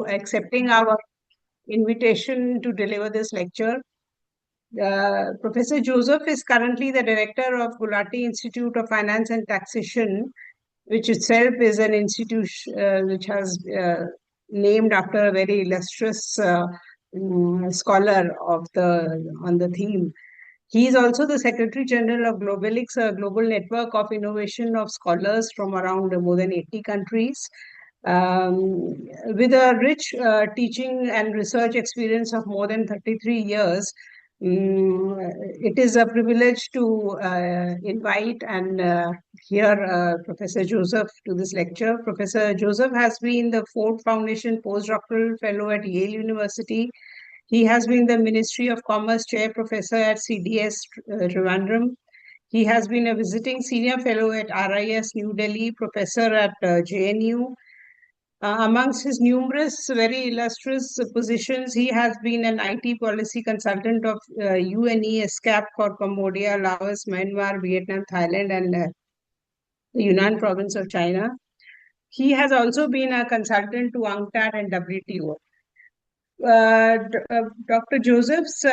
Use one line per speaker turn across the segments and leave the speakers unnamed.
accepting our invitation to deliver this lecture. Professor Joseph is currently the director of Gulati Institute of Finance and Taxation, which itself is an institution which has named after a very illustrious scholar on the theme. He is also the Secretary General of Globalix, a global network of innovation of scholars from around more than 80 countries. With a rich teaching and research experience of more than 33 years, it is a privilege to invite and hear Professor Joseph to this lecture. Professor Joseph has been the Ford Foundation Postdoctoral Fellow at Yale University. He has been the Ministry of Commerce Chair Professor at CDS Trivandrum. He has been a visiting Senior Fellow at RIS New Delhi, Professor at JNU. Amongst his numerous very illustrious positions, he has been an IT policy consultant of UNE SCAP for Cambodia, Laos, Myanmar, Vietnam, Thailand, and the Yunnan province of China. He has also been a consultant to UNCTAD and WTO. Dr. Joseph's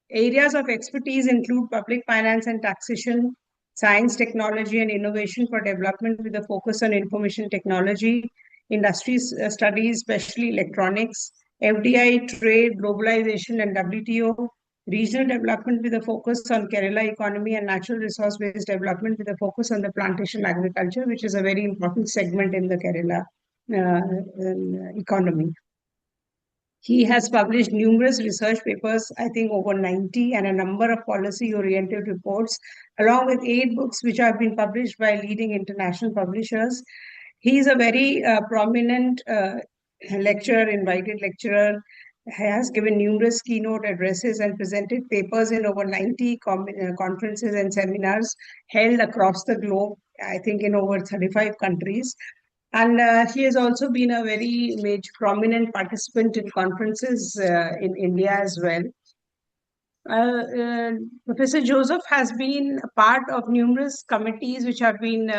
areas of expertise include public finance and taxation, science, technology, and innovation for development with a focus on information technology, industry studies, especially electronics, FDI, trade, globalization, and WTO, regional development with a focus on Kerala economy and natural resource-based development with a focus on the plantation agriculture, which is a very important segment in the Kerala economy. He has published numerous research papers, I think over 90, and a number of policy-oriented reports, along with 8 books which have been published by leading international publishers. He is a very prominent lecturer, invited lecturer, has given numerous keynote addresses and presented papers in over 90 conferences and seminars held across the globe, I think in over 35 countries. And he has also been a very major prominent participant in conferences in India as well. Professor Joseph has been a part of numerous committees which have been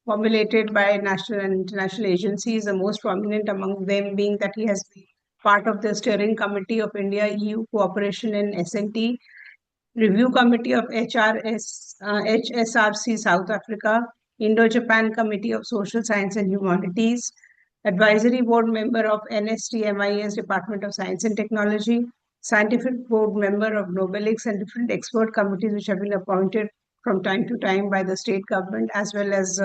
formulated by national and international agencies, the most prominent among them being that he has been part of the Steering Committee of India-EU Cooperation in S&T, Review Committee of HSRC South Africa, Indo-Japan Committee of Social Science and Humanities, Advisory Board Member of NSTMIS Department of Science and Technology, Scientific Board Member of Globalix, and different expert committees which have been appointed from time to time by the state government as well as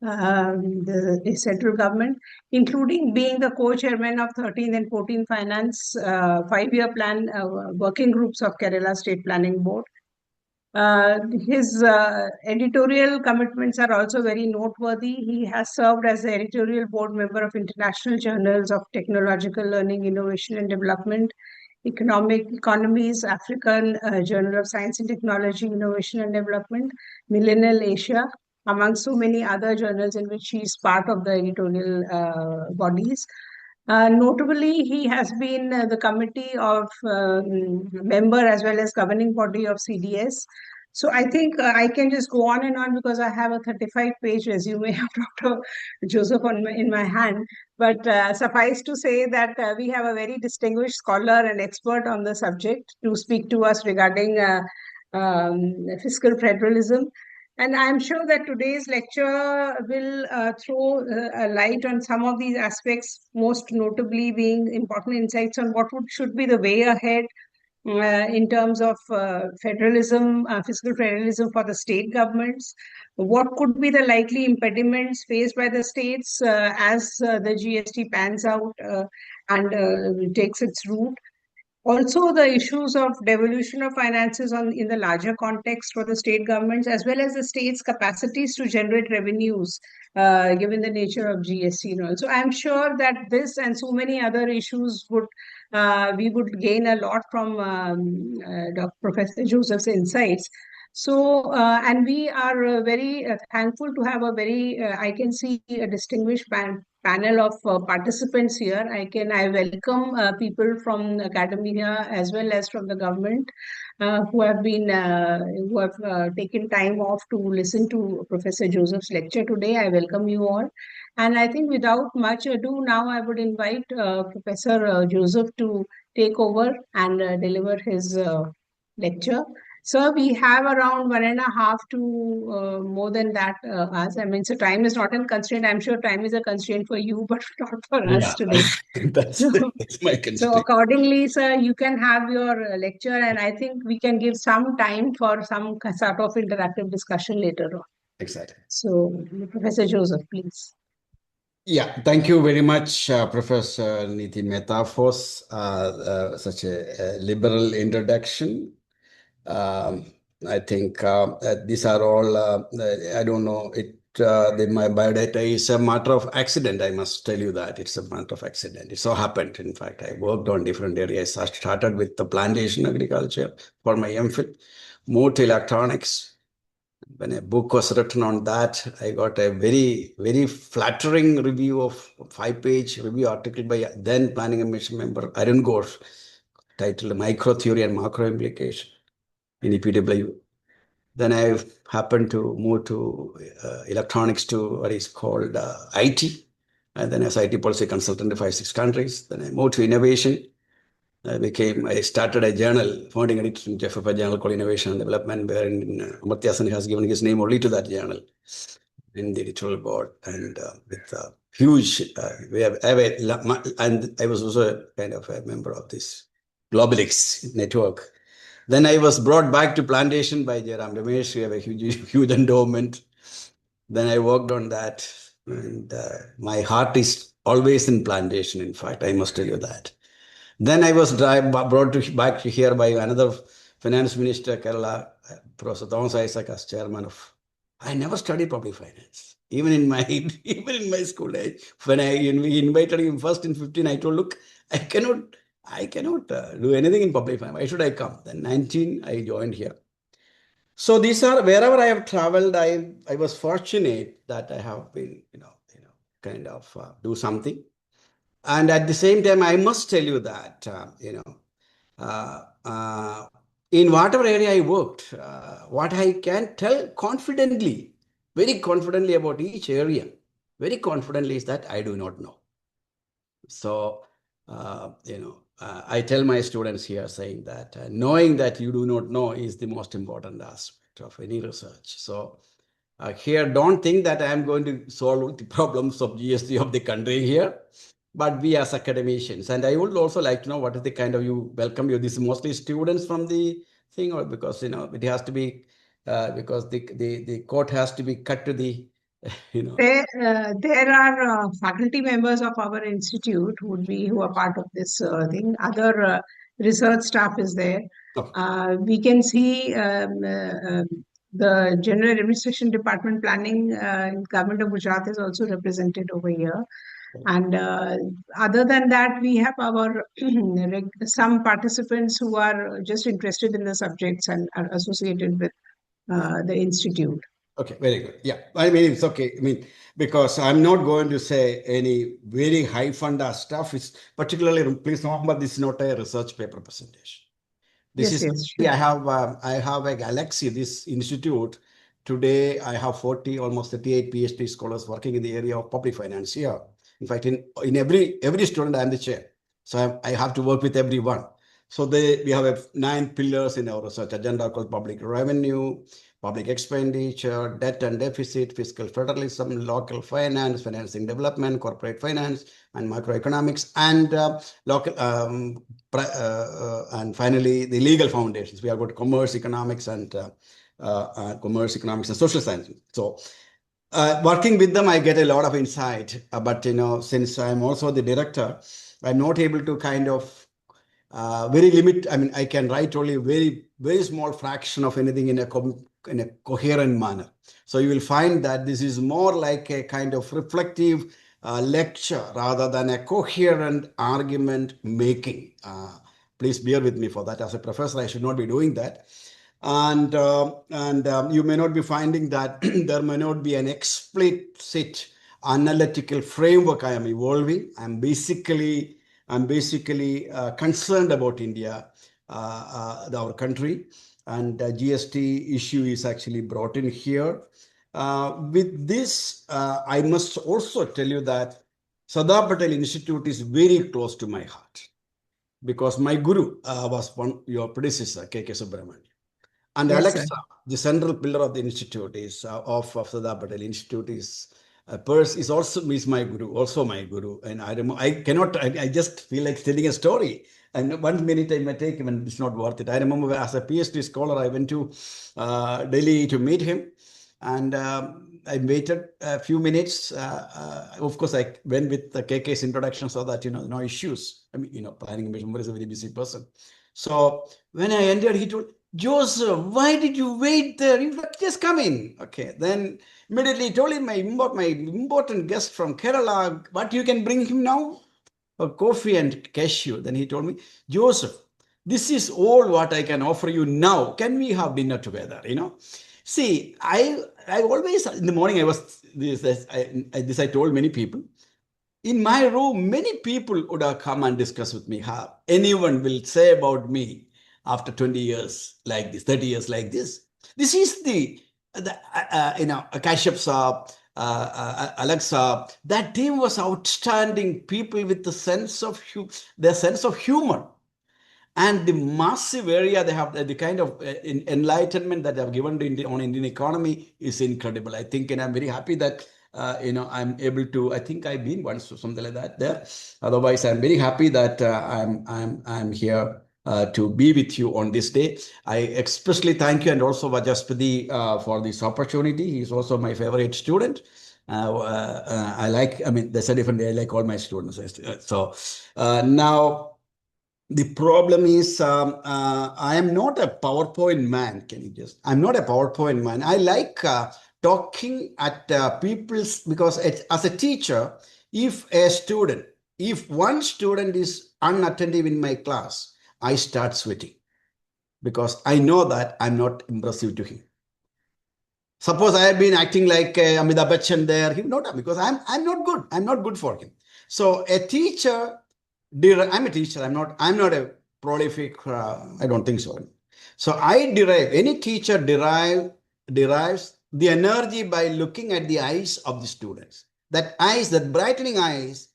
the central government, including being the co-chairman of 13th and 14th Finance 5-year plan working groups of Kerala State Planning Board. His editorial commitments are also very noteworthy. He has served as the editorial board member of International Journals of Technological Learning, Innovation and Development, Economies, African Journal of Science and Technology, Innovation and Development, Millennial Asia, among so many other journals in which he is part of the editorial bodies. Notably, he has been the committee of member as well as governing body of CDS. So I think I can just go on and on because I have a 35-page resume of Dr. Joseph in my hand. But suffice to say that we have a very distinguished scholar and expert on the subject to speak to us regarding fiscal federalism. And I'm sure that today's lecture will throw a light on some of these aspects, most notably being important insights on what should be the way ahead in terms of federalism, fiscal federalism for the state governments. What could be the likely impediments faced by the states as the GST pans out and takes its route? Also, the issues of devolution of finances in the larger context for the state governments, as well as the state's capacities to generate revenues, given the nature of GST and all. So I'm sure that this and so many other issues we would gain a lot from Dr. Professor Joseph's insights. So, and we are very thankful to have a very, I can see a distinguished panel of participants here. I welcome people from academia as well as from the government who have taken time off to listen to Professor Joseph's lecture today. I welcome you all. And I think without much ado, now I would invite Professor Joseph to take over and deliver his lecture. So we have around 1.5 to more than that us. I mean, so time is not a constraint. I'm sure time is a constraint for you, but not for us
Yeah,
today.
that's my
So
constraint.
accordingly, sir, you can have your lecture, and I think we can give some time for some sort of interactive discussion later on.
Exactly.
So, Professor Joseph, please.
Yeah, thank you very much, Professor Niti Mehta, for such a liberal introduction. I think these are all, I don't know, my biodata is a matter of accident. I must tell you that it's a matter of accident. It so happened. In fact, I worked on different areas. I started with the plantation agriculture for my MPhil, moved to electronics. When a book was written on that, I got a very, very flattering review of 5-page review article by then Planning Commission member Arun Ghosh, titled Micro Theory and Macro Implication in EPW. Then I happened to move to electronics to what is called IT. And then as IT policy consultant to 5-6 countries. Then I moved to innovation. I started a journal, founding editor in FFI journal called Innovation and Development, wherein Amartya Sen has given his name only to that journal in the editorial board. And with huge, and I was also kind of a member of this Globalix network. Then I was brought back to plantation by Jairam Ramesh. We have a huge endowment. Then I worked on that. And my heart is always in plantation, in fact, I must tell you that. Then I was brought back here by another finance minister, Kerala, Professor Thomas Isaac, as chairman of. I never studied public finance, even in my school age. When we invited him first in 15, I told, look, I cannot do anything in public finance. Why should I come? Then 19, I joined here. So these are wherever I have traveled. I was fortunate that I have been kind of do something. And at the same time, I must tell you that, in whatever area I worked, what I can tell confidently, very confidently about each area, very confidently is that I do not know. So, I tell my students here saying that knowing that you do not know is the most important aspect of any research. So, here, don't think that I am going to solve the problems of GST of the country here. But we as academicians, and I would also like to know what is the kind of welcome you. This is mostly students from the thing, or because it has to be because the court has to be cut to the
There are faculty members of our institute who are part of this thing. Other research staff is there.
Okay.
We can see the General Administration Department Planning Government of Gujarat is also represented over here. And other than that, we have our some participants who are just interested in the subjects and are associated with the institute.
Okay, very good. Yeah, I mean, it's okay. I mean, because I'm not going to say any very high funda stuff. It's particularly, please remember, this is not a research paper presentation. This is,
sure.
I have a galaxy, this institute. Today, I have 40, almost 38 PhD scholars working in the area of public finance here. In fact, in every student, I'm the chair. So I have to work with everyone. So we have 9 pillars in our research agenda called public revenue, public expenditure, debt and deficit, fiscal federalism, local finance, financing development, corporate finance, and macroeconomics, and local and finally the legal foundations. We have got commerce economics and social sciences. So working with them, I get a lot of insight. But since I'm also the director, I'm not able to kind of very limit. I mean, I can write only very, very small fraction of anything in a coherent manner. So you will find that this is more like a kind of reflective lecture rather than a coherent argument making. Please bear with me for that. As a professor, I should not be doing that. And you may not be finding that there may not be an explicit analytical framework I am evolving. I'm basically concerned about India, our country, and GST issue is actually brought in here. With this, I must also tell you that Sardar Patel Institute is very close to my heart because my guru was your predecessor, K.K. Subramanian. And
Yes, sir.
Alexa, the central pillar of the institute is of Sardar Patel Institute is my guru, also my guru. And I just feel like telling a story. And 1 minute I may take him, and it's not worth it. I remember as a PhD scholar, I went to Delhi to meet him, and I waited a few minutes. Of course, I went with the KK's introduction so that no issues. I mean, planning member is a very busy person. So when I entered, he told, Joseph, why did you wait there? You just come in. Okay. Then immediately told him my important guest from Kerala, what you can bring him now? A coffee and cashew. Then he told me, Joseph, this is all what I can offer you now. Can we have dinner together? See, I always, in the morning, I told many people. In my room, many people would have come and discussed with me how anyone will say about me after 20 years like this, 30 years like this. This is the Kashyap Saab, Alexa. That team was outstanding people with their sense of humor. And the massive area they have, the kind of enlightenment that they have given on Indian economy is incredible. I think, and I'm very happy that I'm able to. I think I've been once or something like that there. Otherwise, I'm very happy that I'm here to be with you on this day. I especially thank you and also Vajaspati for this opportunity. He's also my favorite student. There's a different day. I like all my students. So now. The problem is I am not a PowerPoint man. I'm not a PowerPoint man. I like talking at people's, because as a teacher, if one student is unattentive in my class, I start sweating because I know that I'm not impressive to him. Suppose I have been acting like Amitabh Bachchan there, because I'm not good. I'm not good for him. So a teacher, I'm a teacher. I'm not a prolific. I don't think so. So any teacher derives the energy by looking at the eyes of the students. That brightening eyes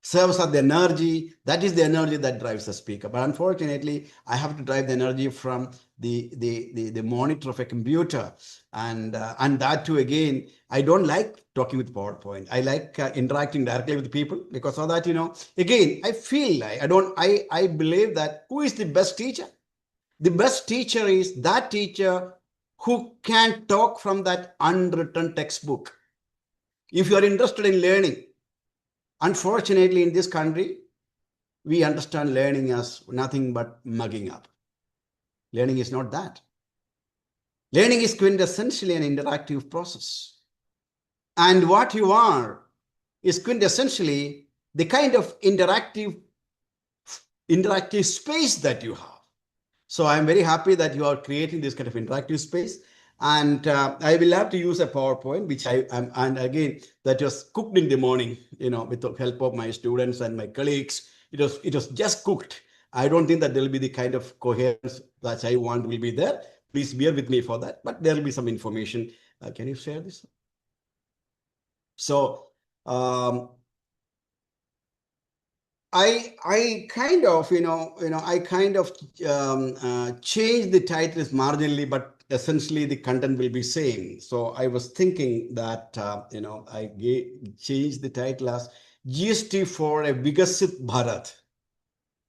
serves as the energy. That is the energy that drives the speaker. But unfortunately, I have to drive the energy from the monitor of a computer, and that too, again, I don't like talking with PowerPoint. I like interacting directly with people, because of that, again, I feel like I believe that who is the best teacher? The best teacher is that teacher who can talk from that unwritten textbook. If you are interested in learning, unfortunately, in this country, we understand learning as nothing but mugging up. Learning is not that. Learning is quintessentially an interactive process. And what you are is quintessentially the kind of interactive space that you have. So I'm very happy that you are creating this kind of interactive space. And I will have to use a PowerPoint, which and again, that was cooked in the morning, with the help of my students and my colleagues. It was just cooked. I don't think that there will be the kind of coherence that I want will be there. Please bear with me for that, but there will be some information. Can you share this? So I kind of changed the titles marginally, but essentially the content will be same. So I was thinking that I changed the title as GST for a Vikasit Bharat,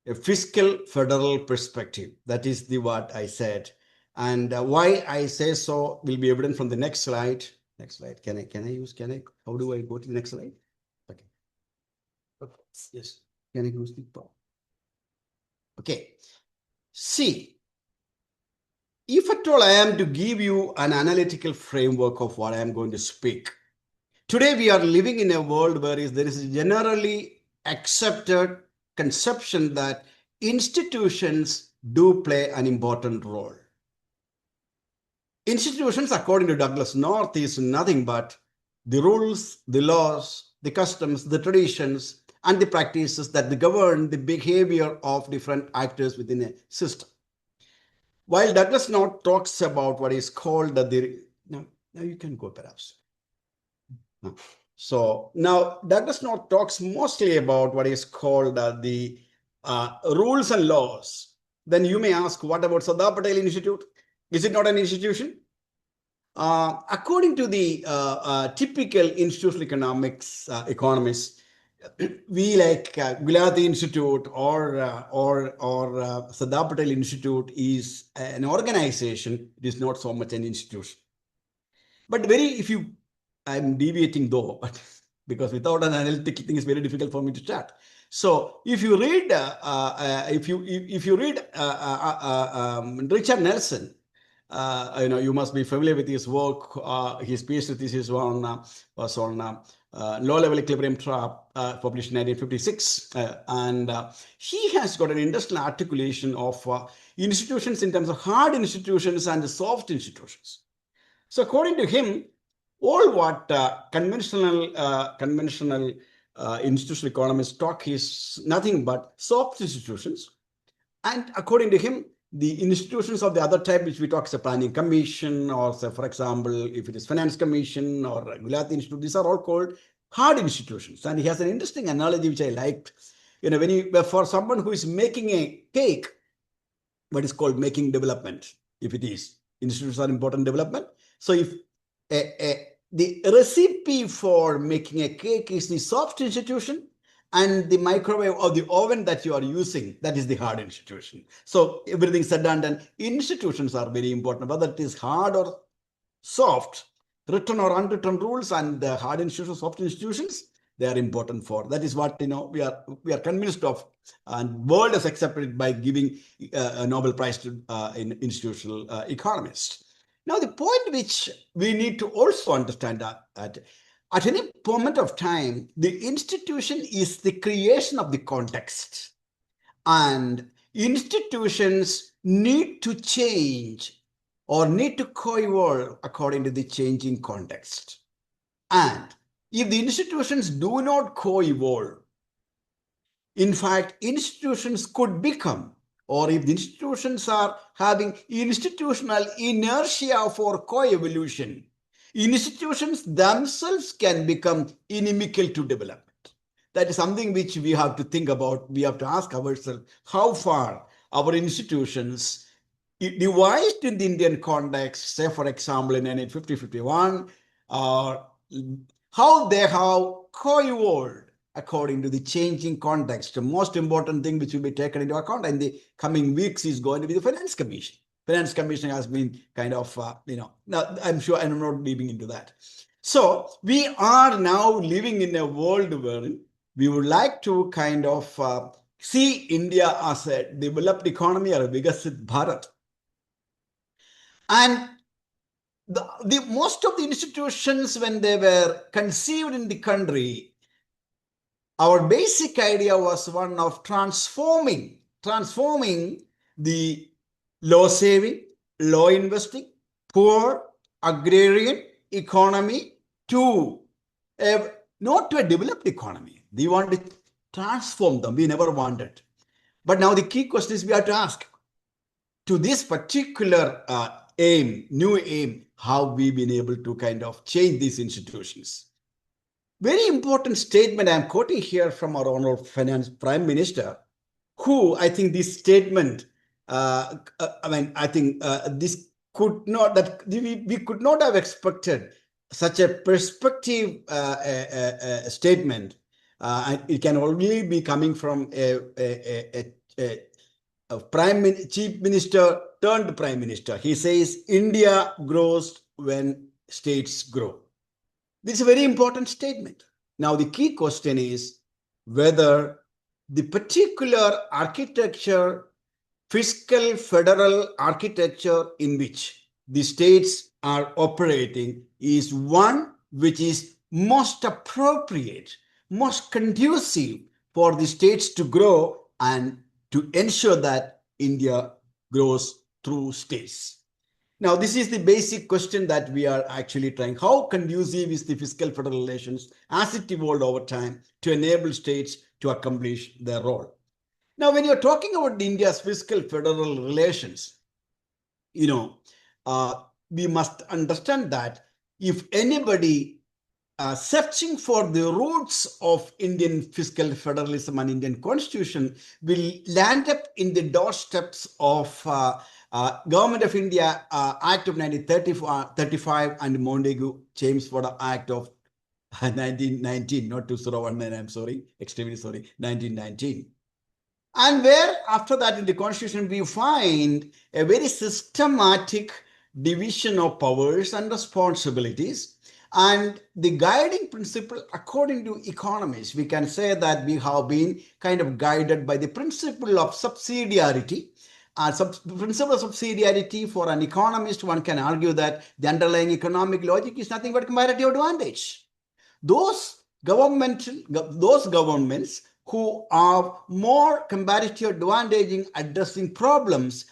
a fiscal federal perspective. That is what I said, and why I say so will be evident from the next slide. Next slide. How do I go to the next slide? Okay. Yes. Can I use the power? Okay. See, if at all I am to give you an analytical framework of what I am going to speak, today we are living in a world where there is a generally accepted conception that institutions do play an important role. Institutions, according to Douglas North, is nothing but the rules, the laws, the customs, the traditions, and the practices that govern the behavior of different actors within a system. While Douglas North talks about what is called now you can go perhaps. So now Douglas North talks mostly about what is called the rules and laws. Then you may ask, what about Sardar Patel Institute? Is it not an institution? According to the typical institutional economists, we like Gulati Institute or Sardar Patel Institute is an organization. It is not so much an institution. But I'm deviating though, but because without an analytical thing, it's very difficult for me to start. So if you read, Richard Nelson, you must be familiar with his work. His PhD thesis was on low-level equilibrium trap, published in 1956, and he has got an interesting articulation of institutions in terms of hard institutions and soft institutions. So according to him, all what conventional institutional economists talk is nothing but soft institutions. And according to him, the institutions of the other type, which we talk as a planning commission, or say, for example, if it is finance commission or Gulati Institute, these are all called hard institutions. And he has an interesting analogy which I liked. For someone who is making a cake, what is called making development, if it is. Institutions are important development. So if the recipe for making a cake is the soft institution, and the microwave or the oven that you are using, that is the hard institution. So everything said and done, institutions are very important, whether it is hard or soft, written or unwritten rules, and the hard institutions, soft institutions, they are important for. That is what we are convinced of, and world has accepted it by giving a Nobel Prize to institutional economists. Now, the point which we need to also understand that at any moment of time, the institution is the creation of the context, and institutions need to change or need to co-evolve according to the changing context. And if the institutions do not co-evolve, in fact, institutions could become, or if the institutions are having institutional inertia for co-evolution, institutions themselves can become inimical to development. That is something which we have to think about. We have to ask ourselves how far our institutions devised in the Indian context, say for example in 1950-51, how they have co-evolved according to the changing context. The most important thing which will be taken into account in the coming weeks is going to be the Finance Commission. Finance Commission has been kind of, now I'm sure I'm not leaving into that. So we are now living in a world where we would like to kind of see India as a developed economy or a Vikasit Bharat. And the most of the institutions, when they were conceived in the country, our basic idea was one of transforming the low saving, low investing, poor agrarian economy to not to a developed economy. We want to transform them. We never wanted. But now the key question is we have to ask, to this particular new aim, how we've been able to kind of change these institutions. Very important statement I'm quoting here from our Honorable Finance Prime Minister, who I think this statement, this could not, that we could not have expected such a perspective statement. It can only be coming from a chief minister turned prime minister. He says, India grows when states grow. This is a very important statement. Now, the key question is whether the particular architecture, fiscal federal architecture in which the states are operating is one which is most appropriate, most conducive for the states to grow and to ensure that India grows through states. Now, this is the basic question that we are actually trying. How conducive is the fiscal federal relations as it evolved over time to enable states to accomplish their role? Now, when you're talking about India's fiscal federal relations, we must understand that if anybody searching for the roots of Indian fiscal federalism and Indian constitution will land up in the doorsteps of Government of India Act of 1935 and Montagu Chelmsford Act of 1919, not 2019, I'm sorry, extremely sorry, 1919. And where after that in the constitution we find a very systematic division of powers and responsibilities. And the guiding principle, according to economists, we can say that we have been kind of guided by the principle of subsidiarity. Principle of subsidiarity, for an economist, one can argue that the underlying economic logic is nothing but comparative advantage. Those governments who are more comparative advantage in addressing problems,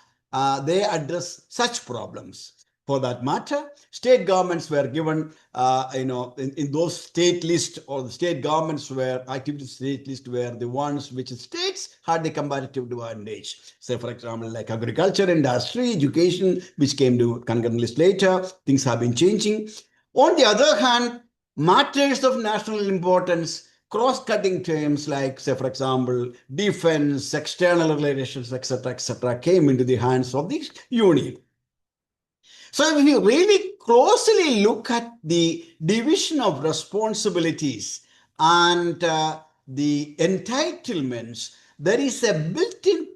they address such problems. For that matter, state governments were given, in those state lists, or the state governments were activity state list were the ones which states had the comparative advantage. Say, for example, like agriculture, industry, education, which came to concurrent list later, things have been changing. On the other hand, matters of national importance, cross-cutting terms like, say, for example, defense, external relations, etc., came into the hands of the union. So if you really closely look at the division of responsibilities and the entitlements, there is a built-in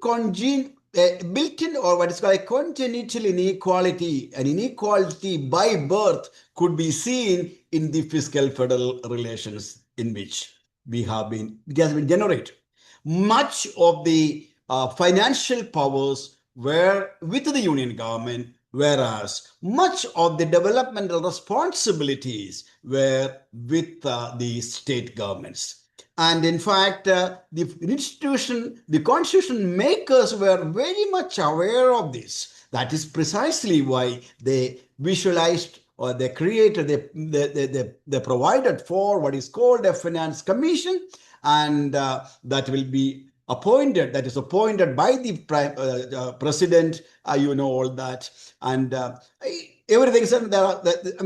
or what is called a congenital inequality. An inequality by birth could be seen in the fiscal federal relations in which it has been generated. Much of the financial powers were with the union government, whereas much of the developmental responsibilities were with the state governments. And in fact, the constitution makers were very much aware of this. That is precisely why they visualized, or they created, they provided for what is called a finance commission, and that will be appointed, that is appointed by the president, all that. And everything said,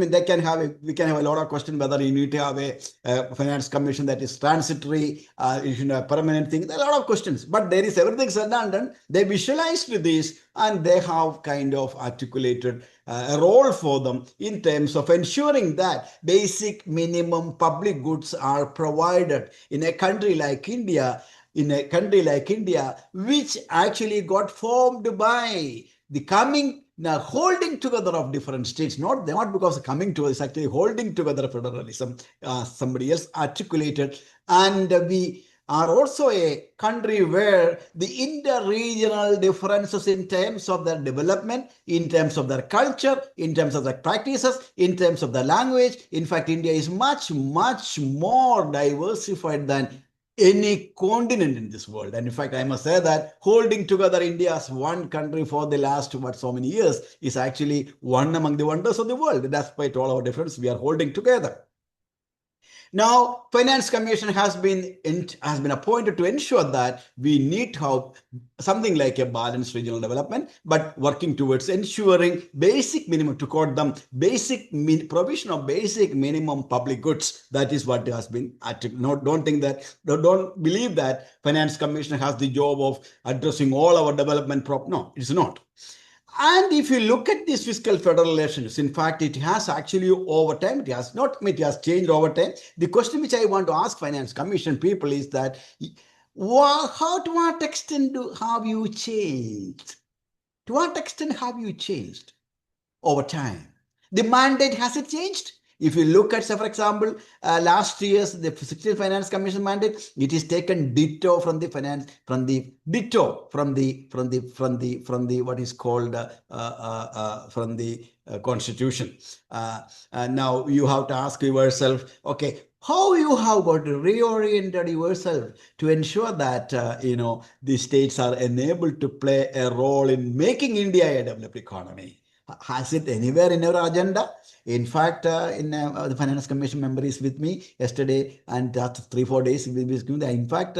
we can have a lot of questions whether you need to have a finance commission that is transitory, you should have a permanent thing. There are a lot of questions, but there is everything said and done. They visualized this, and they have kind of articulated a role for them in terms of ensuring that basic minimum public goods are provided in a country like India, which actually got formed by the holding together of different states, not because of coming together, it's actually holding together federalism, somebody else articulated. And we are also a country where the inter-regional differences in terms of their development, in terms of their culture, in terms of their practices, in terms of their language. In fact, India is much, much more diversified than any continent in this world. And in fact, I must say that holding together India as one country for the last so many years is actually one among the wonders of the world. Despite all our differences, we are holding together. Now, Finance Commission has been appointed to ensure that we need to have something like a balanced regional development, but working towards ensuring basic minimum, to quote them, provision of basic minimum public goods. That is what has been. Don't believe that Finance Commission has the job of addressing all our development No, it's not. And if you look at these fiscal federal relations, in fact, it has actually over time, it has changed over time. The question which I want to ask Finance Commission people is that, to what extent have you changed? To what extent have you changed over time? The mandate, has it changed? If you look at, say, for example, last year's the 16th Finance Commission mandate, it is taken ditto from the what is called from the Constitution. Now you have to ask yourself, okay, how you have got reoriented yourself to ensure that the states are enabled to play a role in making India a developed economy.
Has it anywhere in our agenda? In fact, the Finance Commission member is with me yesterday, and after 3-4 days, we will be giving the. In fact,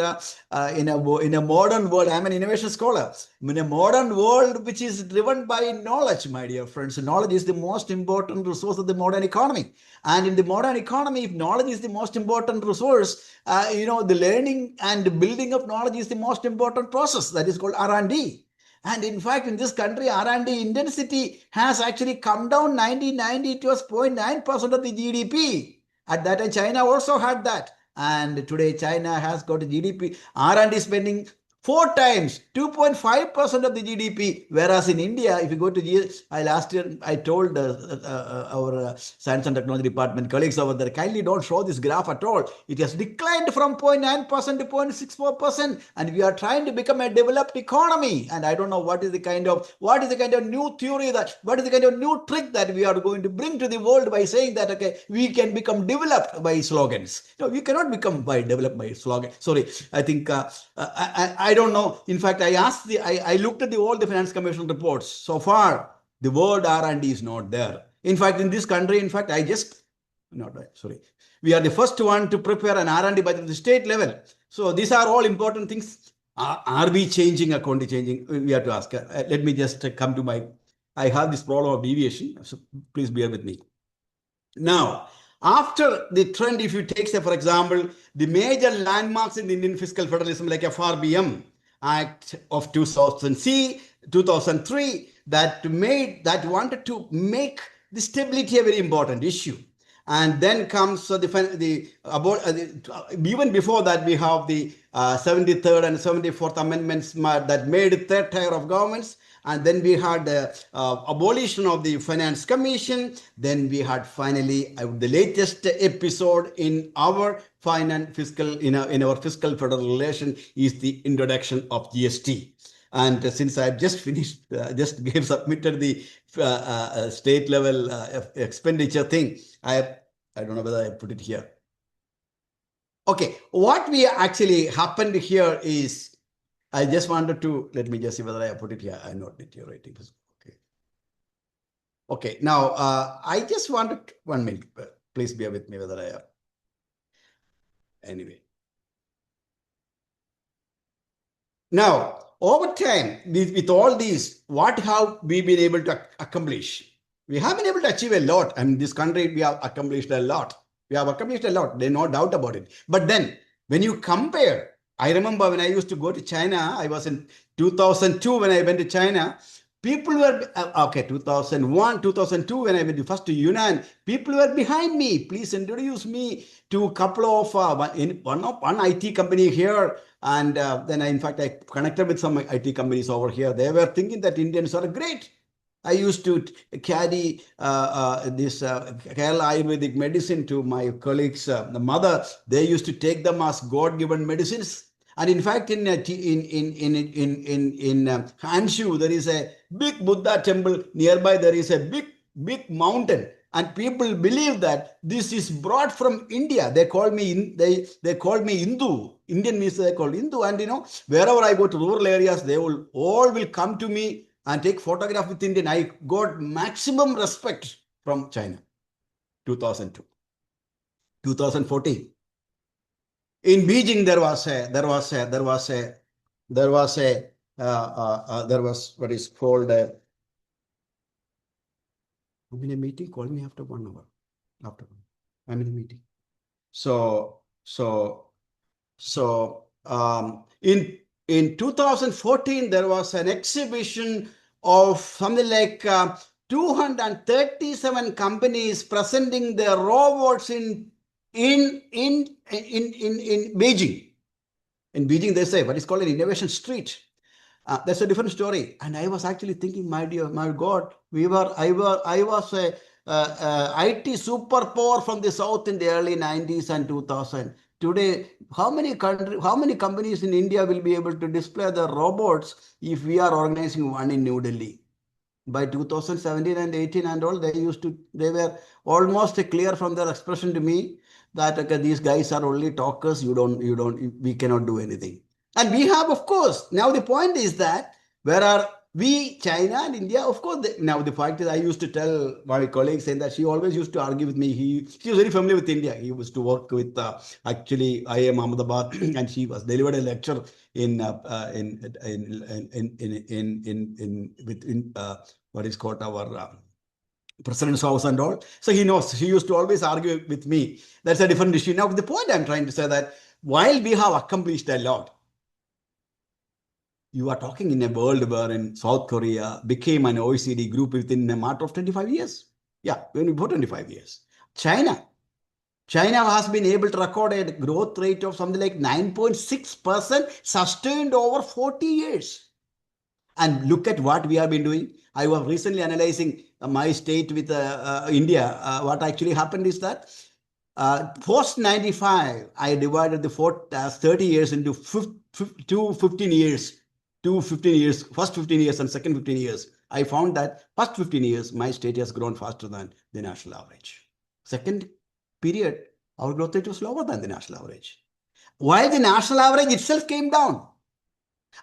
in a modern world, I'm an innovation scholar. In a modern world which is driven by knowledge, my dear friends, knowledge is the most important resource of the modern economy. And in the modern economy, if knowledge is the most important resource, the learning and building of knowledge is the most important process. That is called R&D. And in fact, in this country, R&D intensity has actually come down. 1990, it was 0.9% of the GDP. At that time, China also had that. And today, China has got a GDP, R&D spending 4 times, 2.5% of the GDP. Whereas in India, if you go to last year, I told our Science and Technology Department colleagues over there, kindly don't show this graph at all. It has declined from 0.9% to 0.64%, and we are trying to become a developed economy. And I don't know what is the kind of new theory what is the kind of new trick that we are going to bring to the world by saying that, okay, we can become developed by slogans. No, we cannot become developed by slogan. Sorry, I think I don't know. In fact, I looked at all the Finance Commission reports. So far, the word R&D is not there. In fact, in this country, we are the first one to prepare an R&D budget at the state level. So these are all important things. Are we changing according to changing? We have to ask. Let me just come to I have this problem of deviation, so please bear with me. Now, after the trend, if you take, say, for example, the major landmarks in the Indian fiscal federalism, like FRBM Act of 2003, that wanted to make the stability a very important issue. And then comes even before that, we have the 73rd and 74th amendments that made third tier of governments. And then we had the abolition of the Finance Commission. Then we had finally the latest episode in our in our fiscal federal relation is the introduction of GST. And since I've just finished, submitted the state level expenditure thing, I don't know whether I put it here. Okay, what we actually happened here is, I just wanted to, let me just see whether I put it here. I'm not deteriorating. Okay. Okay, now I just wanted, 1 minute, please bear with me whether I have. Anyway. Now, over time, with all these, what have we been able to accomplish? We have been able to achieve a lot. I mean, this country, we have accomplished a lot. There's no doubt about it. But then, when you compare, I remember when I used to go to China, I was in 2002 when I went to China. People were, 2001, 2002, when I went first to Yunnan, people were behind me. Please introduce me to a couple of, one IT company here. And then I connected with some IT companies over here. They were thinking that Indians are great. I used to carry this Kerala Ayurvedic medicine to my colleagues. The mother, they used to take them as God-given medicines. And in fact, in Hanshu, there is a big Buddha temple nearby. There is a big mountain, and people believe that this is brought from India. They call me they call me Hindu. Indian means they call Hindu. And wherever I go to rural areas, they all will come to me and take photograph with Indian. I got maximum respect from China. 2002, 2014. In Beijing, there was what is called I'm in a meeting. Call me after 1 hour. I'm in a meeting. In 2014, there was an exhibition of something like 237 companies presenting their robots in Beijing. In Beijing, they say what is called an innovation street. That's a different story. And I was actually thinking, my God, I was a IT superpower from the South in the early 90s and 2000. Today, how many companies in India will be able to display their robots if we are organizing one in New Delhi? By 2017 and 18 and all, they were almost clear from their expression to me that, okay, these guys are only talkers. we cannot do anything. And we have, of course, now the point is that we, China and India, of course, now the fact is, I used to tell my colleagues saying that she always used to argue with me. She was very familiar with India. He was to work with actually IIM Ahmedabad, and she was delivered a lecture in what is called our President's House and all. So he knows. She used to always argue with me. That's a different issue. Now, the point I'm trying to say that while we have accomplished a lot, you are talking in a world where in South Korea became an OECD group within a matter of 25 years. Yeah, before 25 years. China has been able to record a growth rate of something like 9.6% sustained over 40 years. And look at what we have been doing. I was recently analyzing my state with India. What actually happened is that post 95, I divided the 30 years into 15 years. First 15 years and second 15 years. I found that first 15 years, my state has grown faster than the national average. Second period, our growth rate was lower than the national average. While the national average itself came down.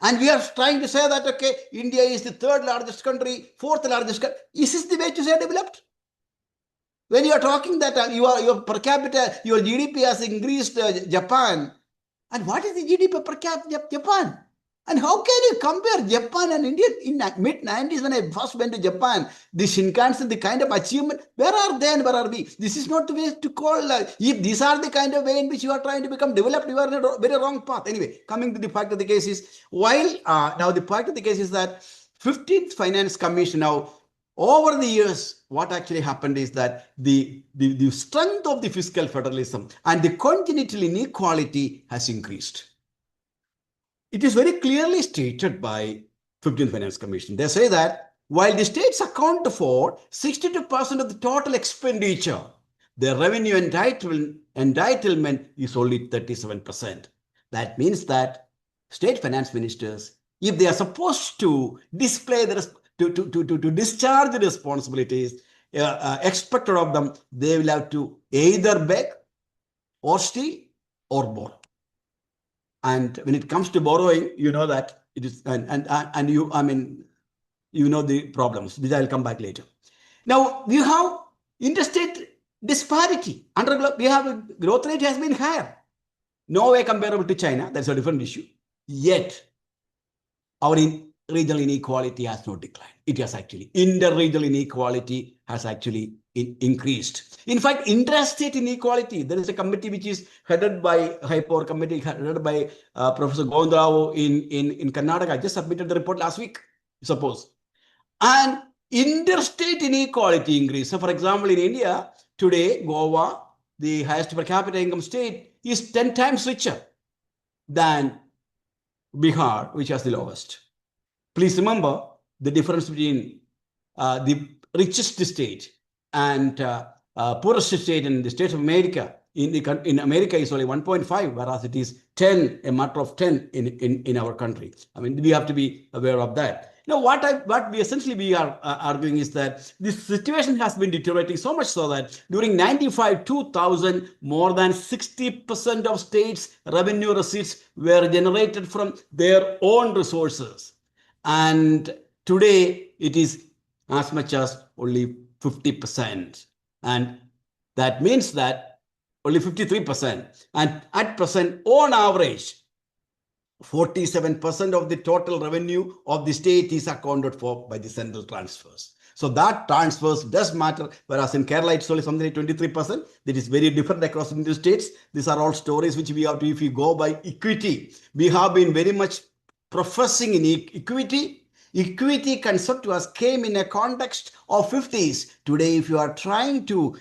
And we are trying to say that, okay, India is the third largest country, fourth largest country. Is this the way to say developed? When you are talking that your per capita, your GDP has increased Japan. And what is the GDP per capita Japan? And how can you compare Japan and India? In mid-90s, when I first went to Japan, the Shinkansen, the kind of achievement, where are they and where are we? This is not the way to call. If these are the kind of way in which you are trying to become developed, you are in a very wrong path. Anyway, coming to the fact of the case is, now the fact of the case is that 15th Finance Commission now, over the years, what actually happened is that the strength of the fiscal federalism and the congenital inequality has increased. It is very clearly stated by 15th Finance Commission. They say that while the states account for 62% of the total expenditure, their revenue entitlement is only 37%. That means that state finance ministers, if they are supposed to display to discharge the responsibilities expected of them, they will have to either beg or steal or borrow. And when it comes to borrowing, you know that it is, and you, I mean, you know the problems, which I'll come back later. Now, we have interstate disparity. We have a growth rate has been higher. No way comparable to China. That's a different issue. Yet, our regional inequality has not declined. It has actually, inter-regional inequality has actually increased. In fact, interstate inequality, there is a committee which is headed by High Power Committee, headed by Professor Gulati in Karnataka. I just submitted the report last week, suppose. And interstate inequality increase. So, for example, in India, today, Goa, the highest per capita income state, is 10 times richer than Bihar, which has the lowest. Please remember the difference between the richest state and poorest state in the States of America. In America is only 1.5, whereas it is 10, a matter of 10 in our country. I mean, we have to be aware of that. Now, what we essentially are arguing is that this situation has been deteriorating so much so that during 95-2000, more than 60% of states' revenue receipts were generated from their own resources. And today, it is as much as only 50%. And that means that only 53%. And at present, on average, 47% of the total revenue of the state is accounted for by the central transfers. So that transfers does matter, whereas in Kerala, it's only something like 23%. That is very different across the states. These are all stories which we have to, if we go by equity, we have been very much professing in equity. Equity concept was came in a context of 50s. Today, if you are trying to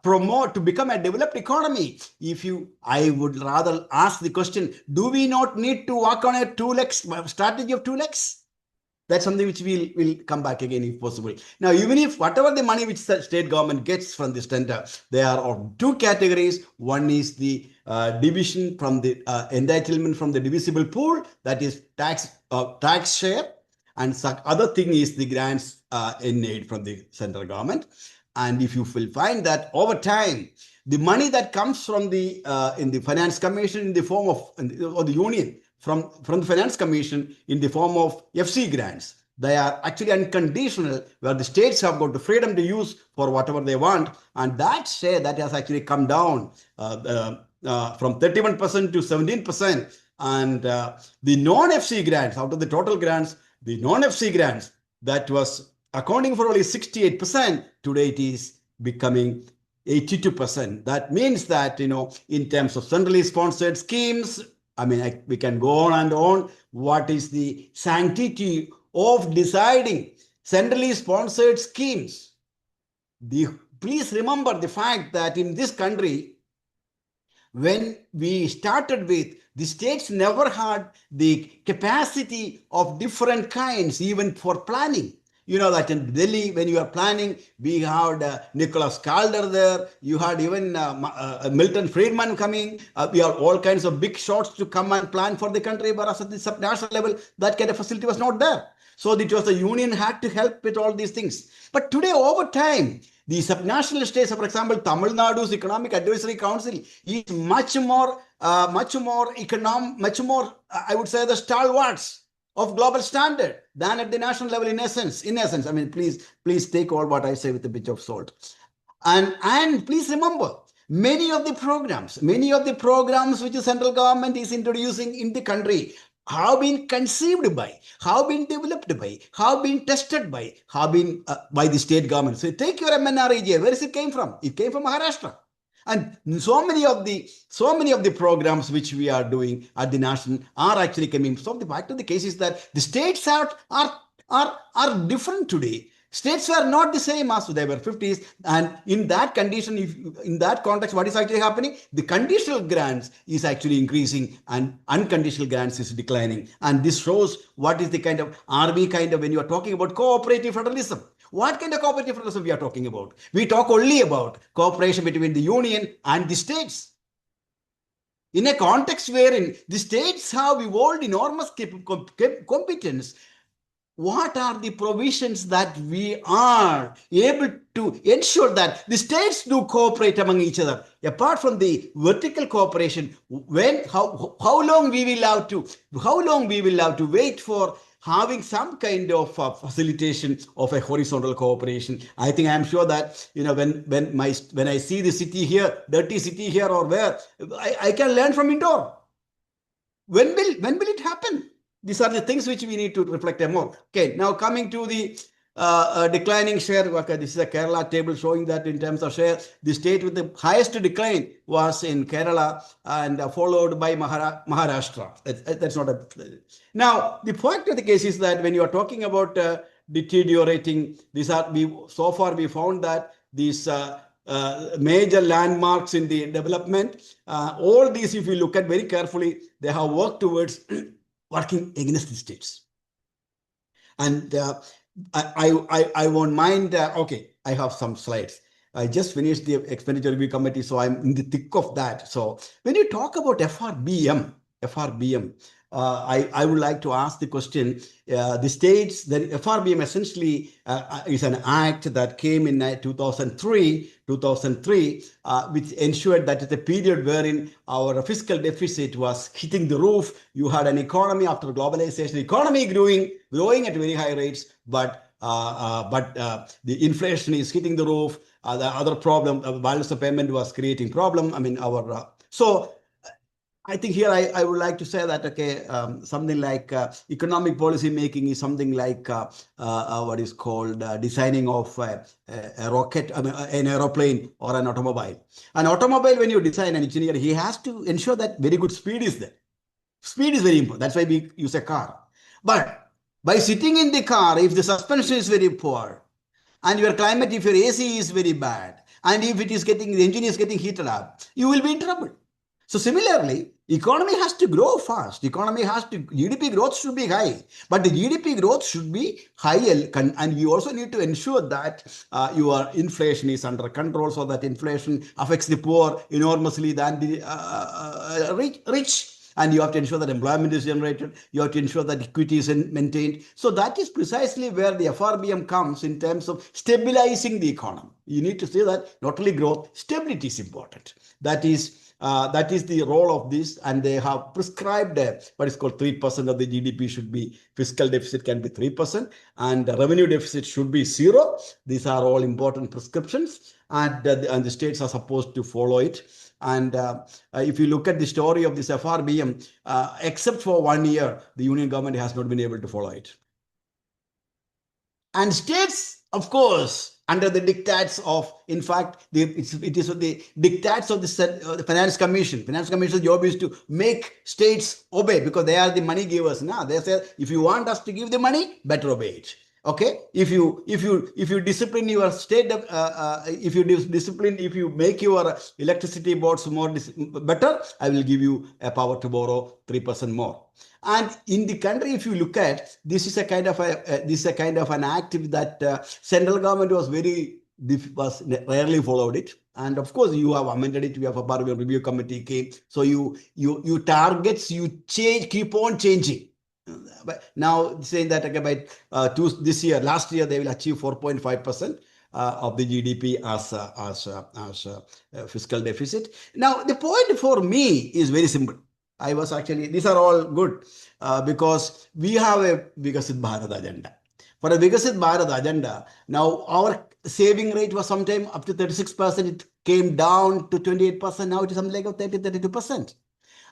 promote to become a developed economy, I would rather ask the question: do we not need to work on a strategy of two legs? That's something which we'll come back again if possible. Now, even if whatever the money which the state government gets from this tender, there are of two categories. One is the division from the entitlement from the divisible pool, that is tax share, and other thing is the grants in aid from the central government. And if you will find that over time, the money that comes from the in the finance commission in the form of or the union from the Finance Commission in the form of FC grants. They are actually unconditional, where the states have got the freedom to use for whatever they want. And that share that has actually come down from 31% to 17%. And the non-FC grants, out of the total grants, the non-FC grants, that was accounting for only 68%. Today it is becoming 82%. That means that, in terms of centrally sponsored schemes, we can go on and on. What is the sanctity of deciding centrally sponsored schemes? Please remember the fact that in this country, when we started with, the states never had the capacity of different kinds, even for planning. You know that in Delhi, when you are planning, we had Nicholas Calder there. You had even Milton Friedman coming. We have all kinds of big shots to come and plan for the country, whereas at the subnational level, that kind of facility was not there. So it was the union had to help with all these things. But today, over time, the subnational states, for example, Tamil Nadu's Economic Advisory Council is much more, I would say, the stalwarts of global standard than at the national level. In essence, please take all what I say with a pinch of salt. And please remember, many of the programs which the central government is introducing in the country have been conceived by, have been developed by, have been tested by, have been by the state government. So take your MNREGA. Where is it came from? It came from Maharashtra. And so many of the programs which we are doing at the national are actually coming. So the fact of the case is that the states are different today. States were not the same as they were 50s. And in that condition, in that context, what is actually happening? The conditional grants is actually increasing and unconditional grants is declining. And this shows what is the kind of, when you are talking about cooperative federalism. What kind of cooperative federalism we are talking about? We talk only about cooperation between the union and the states. In a context wherein the states have evolved enormous competence, what are the provisions that we are able to ensure that the states do cooperate among each other? Apart from the vertical cooperation, how long we will have to wait for having some kind of facilitation of a horizontal cooperation? I think I'm sure that when I see the city here, dirty city here or where, I can learn from Indore. When will it happen? These are the things which we need to reflect more. Okay, now coming to the declining share. Okay, this is a Kerala table showing that in terms of share, the state with the highest decline was in Kerala and followed by Maharashtra. That's not a... Now, the fact of the case is that when you are talking about deteriorating, so far we found that these major landmarks in the development, all these, if you look at very carefully, they have worked towards working against the states. And I won't mind. Okay, I have some slides. I just finished the expenditure review committee, so I'm in the thick of that. So when you talk about FRBM, I would like to ask the question, the states, the FRBM essentially is an act that came in 2003, which ensured that at a period wherein our fiscal deficit was hitting the roof, you had an economy after globalization, economy growing at very high rates, but the inflation is hitting the roof. The other problem, balance of payment was creating problem. So I think here I would like to say that, okay, something like economic policy making is something like what is called designing of a rocket, an aeroplane or an automobile. An automobile, when you design an engineer, he has to ensure that very good speed is there. Speed is very important. That's why we use a car. But by sitting in the car, if the suspension is very poor and your climate, if your AC is very bad, and if the engine is getting heated up, you will be in trouble. So similarly, economy has to grow fast. GDP growth should be high, but the GDP growth should be high, and you also need to ensure that your inflation is under control, so that inflation affects the poor enormously than the rich. And you have to ensure that employment is generated. You have to ensure that equity is maintained. So that is precisely where the FRBM comes in terms of stabilizing the economy. You need to say that not only growth, stability is important. That is that is the role of this, and they have prescribed what is called 3% of the GDP should be, fiscal deficit can be 3%, and the revenue deficit should be 0. These are all important prescriptions, and the states are supposed to follow it. And if you look at the story of this FRBM, except for 1 year, the union government has not been able to follow it. And states, of course, under the diktats of, in fact, it is the diktats of the Finance Commission. Finance Commission's job is to make states obey, because they are the money givers. Now they say, if you want us to give the money, better obey it. Okay, if you discipline your state, if you make your electricity boards more better, I will give you a power to borrow 3% more. And in the country, if you look at, this is a kind of an act that central government was rarely followed it. And of course, you have amended it. We have a Parliament review committee came. So you targets, you change, keep on changing. But now saying that okay, by this year, last year they will achieve 4.5% of the GDP as fiscal deficit. Now the point for me is very simple. These are all good because we have a Vikasit Bharat agenda. For a Vikasit Bharat agenda, now our saving rate was sometime up to 36%. It came down to 28%. Now it is something like 30-32%.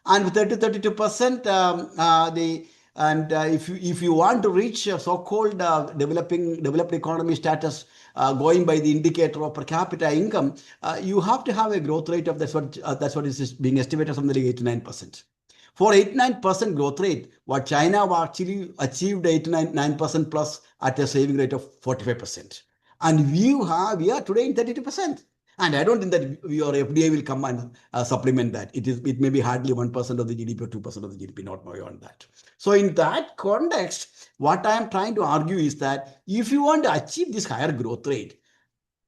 And with 30-32%, if you want to reach a so-called developed economy status, going by the indicator of per capita income, you have to have a growth rate of that's what is being estimated, something like 8-9%. For 8-9% growth rate, what China actually achieved 8-9% plus at a saving rate of 45%, and we are today in 32%. And I don't think that your FDI will come and supplement that. It may be hardly 1% of the GDP or 2% of the GDP, not more beyond that. So in that context, what I am trying to argue is that if you want to achieve this higher growth rate,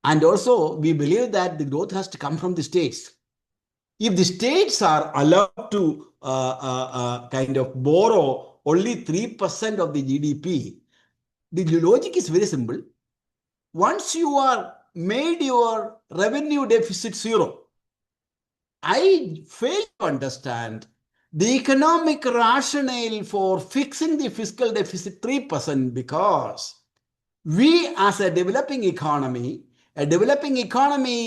and also we believe that the growth has to come from the states. If the states are allowed to kind of borrow only 3% of the GDP, the logic is very simple. Once you are made your revenue deficit 0, I fail to understand the economic rationale for fixing the fiscal deficit 3%, because we as a developing economy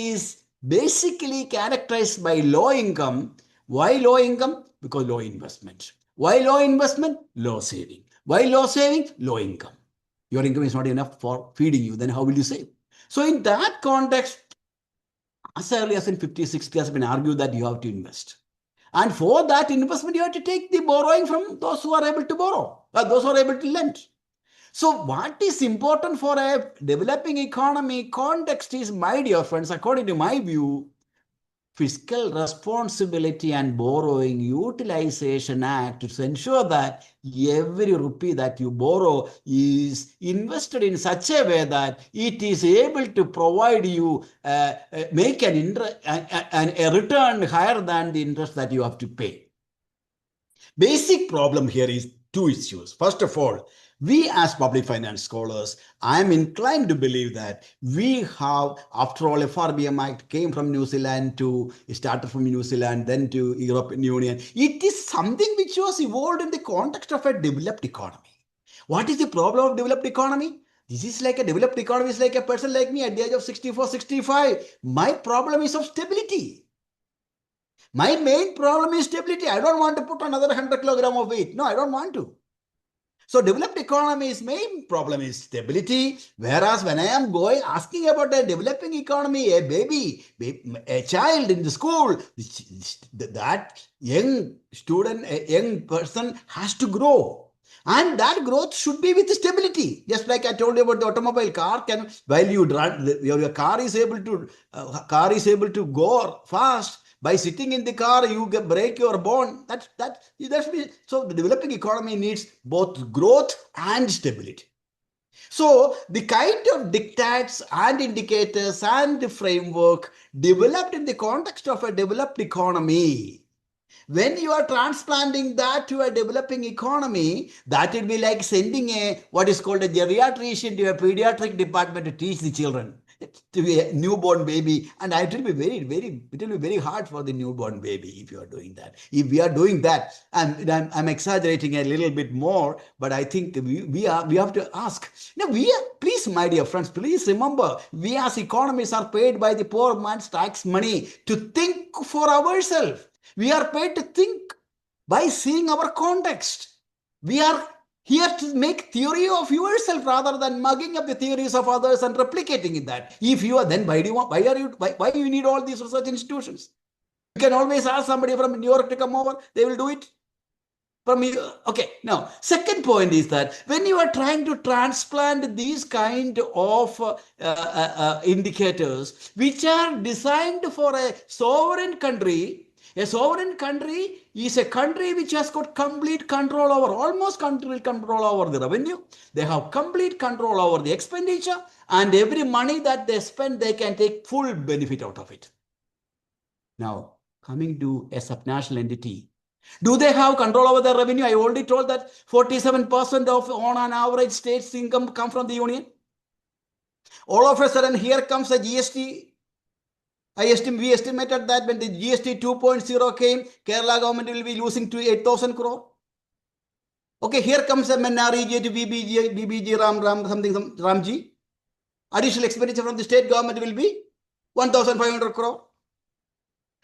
is basically characterized by low income. Why low income? Because low investment. Why low investment? Low saving. Why low saving? Low income. Your income is not enough for feeding you, then how will you save? So in that context, as early as in 50, 60 has been argued that you have to invest. And for that investment, you have to take the borrowing from those who are able to borrow, those who are able to lend. So what is important for a developing economy context is, my dear friends, according to my view, Fiscal Responsibility and Borrowing Utilization Act to ensure that every rupee that you borrow is invested in such a way that it is able to provide you, make a return higher than the interest that you have to pay. Basic problem here is two issues. First of all, we as public finance scholars, I am inclined to believe that we have, after all, FRBM Act came from New Zealand started from New Zealand, then to European Union. It is something which was evolved in the context of a developed economy. What is the problem of developed economy? This is like a developed economy is like a person like me at the age of 64, 65. My problem is of stability. My main problem is stability. I don't want to put another 100 kilogram of weight. No, I don't want to. So developed economy's main problem is stability. Whereas when I am asking about a developing economy, a baby, a child in the school, that young student, a young person has to grow. And that growth should be with stability. Just like I told you about the automobile car, while you drive, your car is able to go fast. By sitting in the car, you break your bone. So the developing economy needs both growth and stability. So the kind of diktats and indicators and the framework developed in the context of a developed economy, when you are transplanting that to a developing economy, that will be like sending what is called a geriatrician to a pediatric department to teach the children. to be a newborn baby, and it will be very hard for the newborn baby if you are doing that. If we are doing that, and I'm exaggerating a little bit more, but I think we have to ask. Please, my dear friends, please remember, we as economists are paid by the poor man's tax money to think for ourselves. We are paid to think by seeing our context. We are here to make theory of yourself rather than mugging up the theories of others and replicating in that. If you are, then why do you need all these research institutions? You can always ask somebody from New York to come over. They will do it. Okay, now, second point is that when you are trying to transplant these kind of indicators, which are designed for a sovereign country is a country which has got complete control over, almost complete control over the revenue. They have complete control over the expenditure, and every money that they spend, they can take full benefit out of it. Now, coming to a subnational entity, do they have control over their revenue? I already told that 47% of on an average state's income come from the union. All of a sudden, here comes a GST. We estimated that when the GST 2.0 came, Kerala government will be losing to 8,000 crore. Okay, here comes a MNREG to BBG Ramji. Additional expenditure from the state government will be 1,500 crore.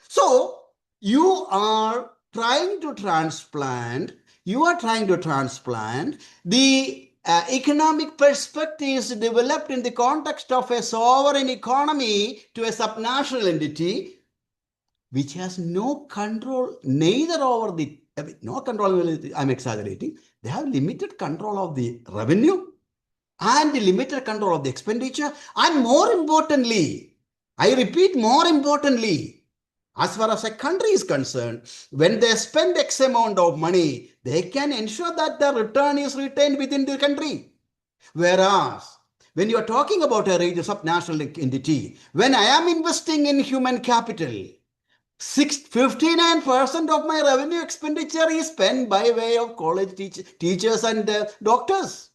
So, you are trying to transplant the economic perspectives developed in the context of a sovereign economy to a subnational entity which has no control, neither over the, no control, I'm exaggerating, they have limited control of the revenue and limited control of the expenditure, and more importantly, I repeat, more importantly, as far as a country is concerned, when they spend X amount of money, they can ensure that the return is retained within the country. Whereas, when you are talking about a regional subnational entity, when I am investing in human capital, 59% of my revenue expenditure is spent by way of college teachers and doctors.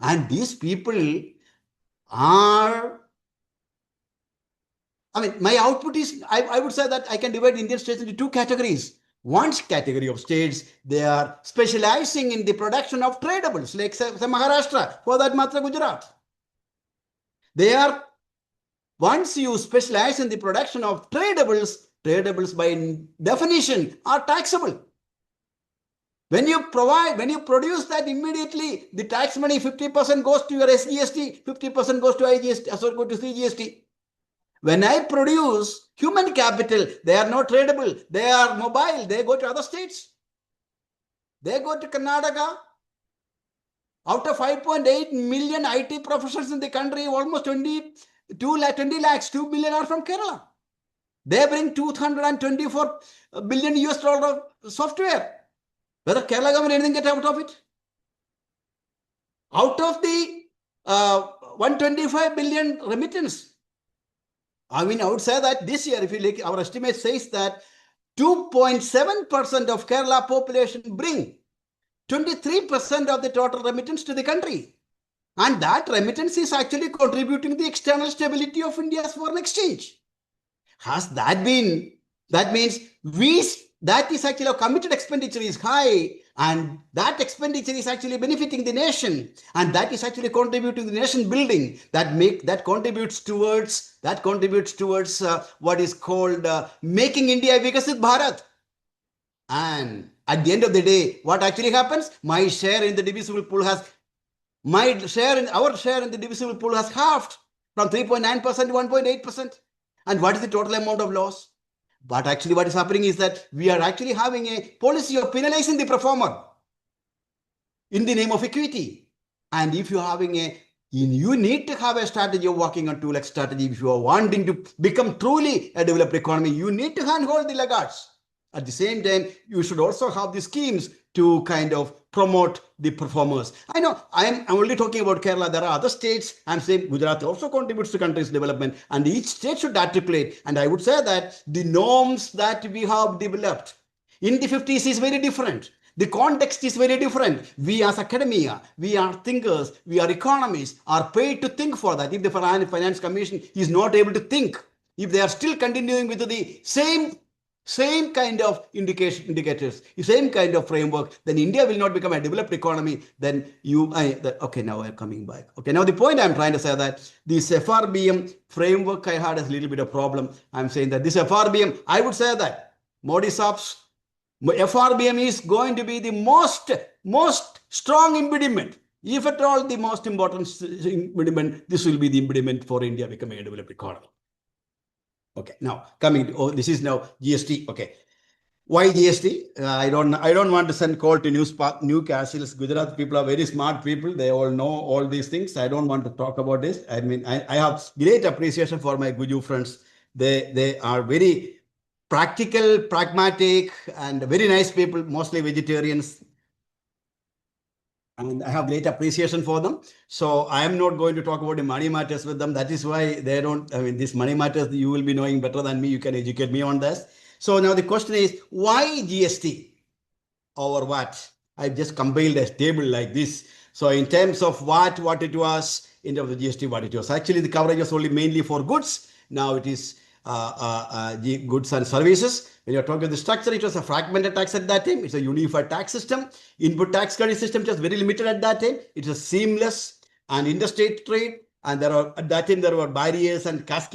And these people are, my output is, I would say that I can divide Indian states into two categories. One category of states, they are specializing in the production of tradables, like say Maharashtra, for that matter Gujarat. They are, once you specialize in the production of tradables by definition are taxable. When you produce that, immediately the tax money, 50% goes to your SGST, 50% goes to IGST, so go to CGST. When I produce human capital, they are not tradable, they are mobile, they go to other states. They go to Karnataka. Out of 5.8 million IT professionals in the country, almost 20 million are from Kerala. They bring 224 billion US dollar of software. Whether Kerala government anything get out of it? Out of the 125 billion remittance, I would say that this year, if you look, our estimate says that 2.7% of Kerala population bring 23% of the total remittance to the country. And that remittance is actually contributing to the external stability of India's foreign exchange. Has that been, that means that is actually, a committed expenditure is high, and that expenditure is actually benefiting the nation, and that is actually contributing to the nation building, that contributes towards what is called making India a Vikasit Bharat. And at the end of the day, what actually happens? Our share in the divisible pool has halved from 3.9% to 1.8%. And what is the total amount of loss? But actually what is happening is that we are actually having a policy of penalizing the performer in the name of equity. And if you're having you need to have a strategy of working on 2 lakh strategy. If you are wanting to become truly a developed economy, you need to handhold the laggards. At the same time, you should also have the schemes to kind of promote the performers. I know I'm only talking about Kerala. There are other states. I'm saying Gujarat also contributes to country's development, and each state should articulate. And I would say that the norms that we have developed in the 50s is very different. The context is very different. We as academia, we are thinkers, we are economists, are paid to think for that. If the Finance Commission is not able to think, if they are still continuing with the same kind of indicators, same kind of framework, then India will not become a developed economy. Then okay, now I'm coming back. Okay, now the point I'm trying to say that this FRBM framework I had a little bit of problem. I'm saying that this FRBM, I would say that Modi Saab's FRBM is going to be the most strong impediment. If at all the most important impediment, this will be the impediment for India becoming a developed economy. Okay, now coming to, this is now GST. Okay, why GST? I don't want to send call to Newcastle's Gujarat people are very smart people. They all know all these things. I don't want to talk about this. I mean, I have great appreciation for my Guju friends. They are very practical, pragmatic, and very nice people, mostly vegetarians. And I have great appreciation for them. So I am not going to talk about the money matters with them. That is why they don't, I mean, this money matters, you will be knowing better than me. You can educate me on this. So now the question is, why GST over what? I've just compiled a table like this. So in terms of what it was, in terms of GST, what it was. Actually, the coverage was only mainly for goods. Now it is goods and services. When you're talking about the structure, it was a fragmented tax at that time. It's a unified tax system. Input tax credit system was very limited at that time. It was seamless and interstate trade. And at that time, there were barriers and tax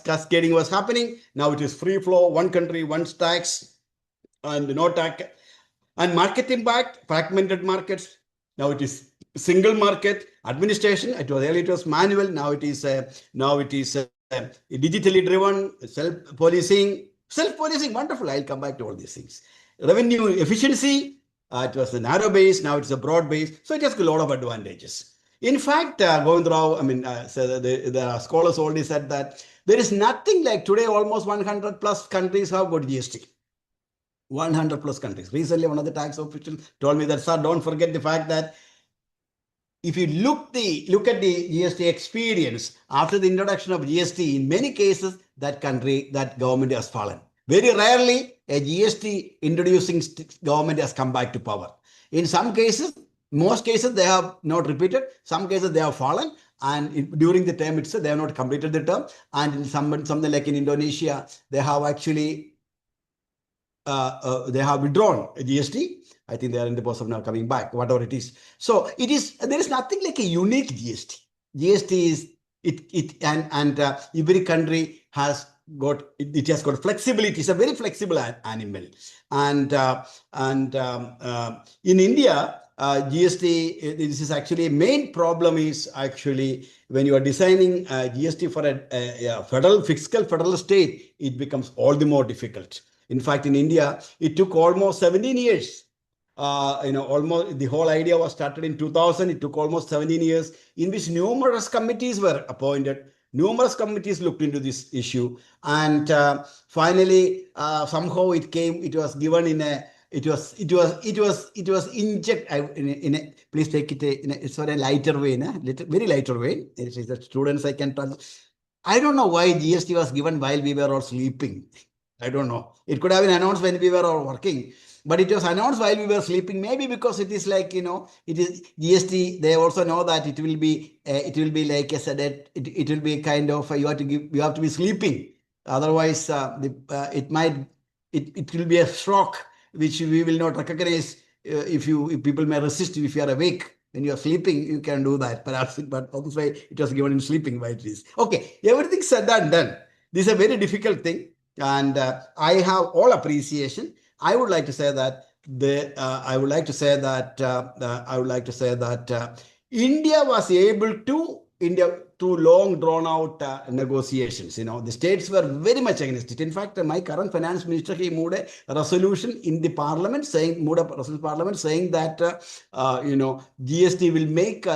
cascading was happening. Now it is free flow, one country, one tax, and no tax. And market impact, fragmented markets. Now it is single market administration. Earlier it was manual. Now it is digitally driven, self-policing, wonderful. I'll come back to all these things. Revenue efficiency, it was a narrow base, now it's a broad base. So it has a lot of advantages. In fact, Govindra, I mean, so the scholars already said that there is nothing like today, almost 100 plus countries have got GST. 100 plus countries. Recently, one of the tax officials told me that, sir, don't forget the fact that if you look at the GST experience after the introduction of GST, in many cases, that government has fallen. Very rarely, a GST introducing government has come back to power. In some cases, most cases, they have not repeated. Some cases, they have fallen. And during the term itself, they have not completed the term. And in something like in Indonesia, they have actually they have withdrawn GST. I think they are in the process of now coming back, whatever it is. So there is nothing like a unique GST. GST is every country has got flexibility. It's a very flexible animal. And in India, GST, this is actually a main problem is actually when you are designing GST for a fiscal federal state, it becomes all the more difficult. In fact, in India, it took almost 17 years. Almost the whole idea was started in 2000. It took almost 17 years in which numerous committees were appointed. Numerous committees looked into this issue. And finally, somehow it was given in a, it was injected in a, please take it in a sort of lighter way, very lighter way. It is the students I can tell. I don't know why GST was given while we were all sleeping. I don't know. It could have been announced when we were all working. But it was announced while we were sleeping, maybe because it is like, it is GST. They also know that it will be like a sedate. It will be kind of, you have to be sleeping. Otherwise, it will be a shock, which we will not recognize if people may resist if you are awake. When you are sleeping, you can do that. Perhaps, but obviously it was given in sleeping why it is. Okay, everything said and done. This is a very difficult thing. And I have all appreciation. I would like to say that India was able to through long drawn out negotiations. The states were very much against it. In fact, my current finance minister, he moved a resolution in the parliament saying that GST will make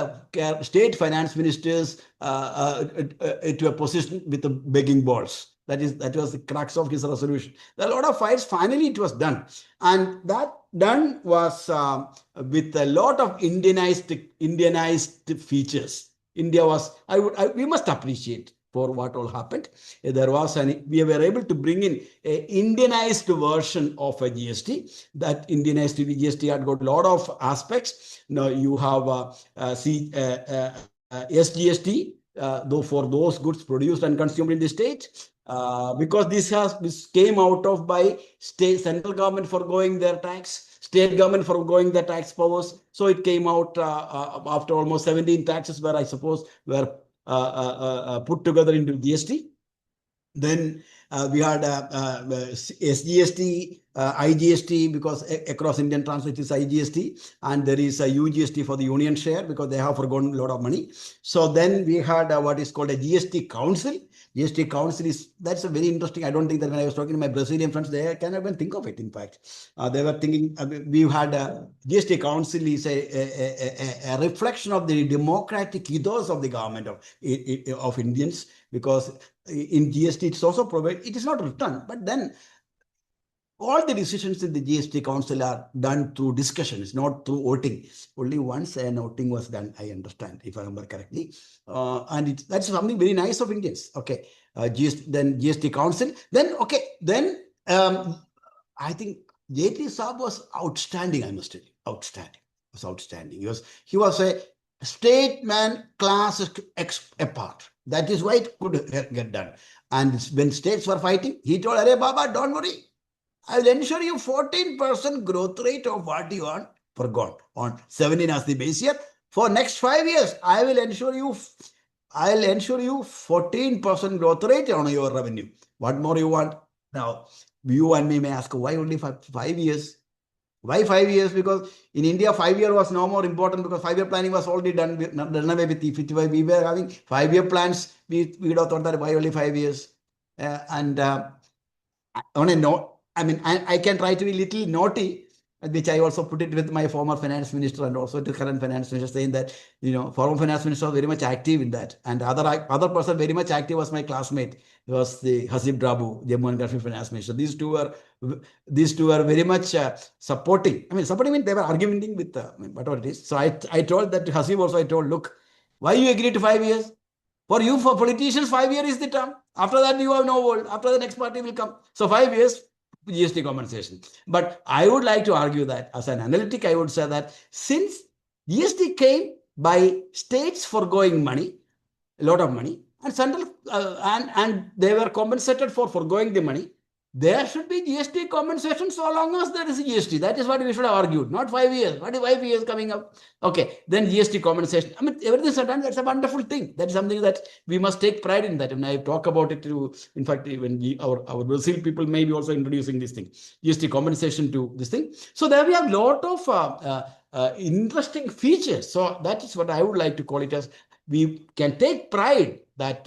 state finance ministers to a position with the begging balls. That was the crux of his resolution. There are a lot of fights. Finally, it was done. And that done was with a lot of Indianized features. India was, we must appreciate for what all happened. There was we were able to bring in a Indianized version of a GST. That Indianized GST had got a lot of aspects. Now you have SGST, though for those goods produced and consumed in the state. Because this came out of by central government foregoing their tax, state government foregoing their tax powers. So it came out after almost 17 taxes were, I suppose, were put together into GST. Then we had SGST, IGST, because across Indian transit is IGST, and there is a UGST for the union share because they have forgotten a lot of money. So then we had what is called a GST Council. GST Council that's a very interesting. I don't think that when I was talking to my Brazilian friends, they can't even think of it. In fact, they were thinking we had a GST Council is a reflection of the democratic ethos of the government of Indians, because in GST it's also provided, it is not written, but then all the decisions in the GST Council are done through discussions, not through voting. Only once a voting was done, I understand, if I remember correctly. And that's something very nice of Indians. Okay, then GST Council. Then I think Jaitley Saab was outstanding, I must tell you. Outstanding. Was outstanding. He was a statesman class apart. That is why it could get done. And when states were fighting, he told, "Arey Baba, don't worry. I will ensure you 14% growth rate of what you want forgot on 17 as the base year. For next 5 years, I will ensure you 14% growth rate on your revenue. What more you want?" Now, you and me may ask, why only 5 years? Why 5 years? Because in India, 5 year was no more important because 5-year planning was already done away with E55. We were having 5-year plans. We would have thought that why only 5 years? On a note, I mean, I can try to be a little naughty, which I also put it with my former finance minister and also the current finance minister, saying that, former finance minister was very much active in that. And other person very much active was my classmate. He was the Hasib Drabu, Jammu and Kashmir finance minister. These two were very much supporting. I mean, supporting means they were arguing with whatever it is. So I told that to Hasib also, I told, look, why you agree to 5 years? For you, for politicians, 5 years is the term. After that, you have no world. After the next party will come. So 5 years, GST compensation. But I would like to argue that as an analytic, I would say that since GST came by states foregoing money, a lot of money, and central and they were compensated for foregoing the money, there should be GST compensation so long as there is GST. That is what we should have argued, not 5 years. What is 5 years coming up? Okay, then GST compensation. I mean, everything is done. That's a wonderful thing. That's something that we must take pride in that. And I talk about it to, in fact, even our Brazil people may be also introducing this thing, GST compensation to this thing. So there we have a lot of interesting features. So that is what I would like to call it as. We can take pride that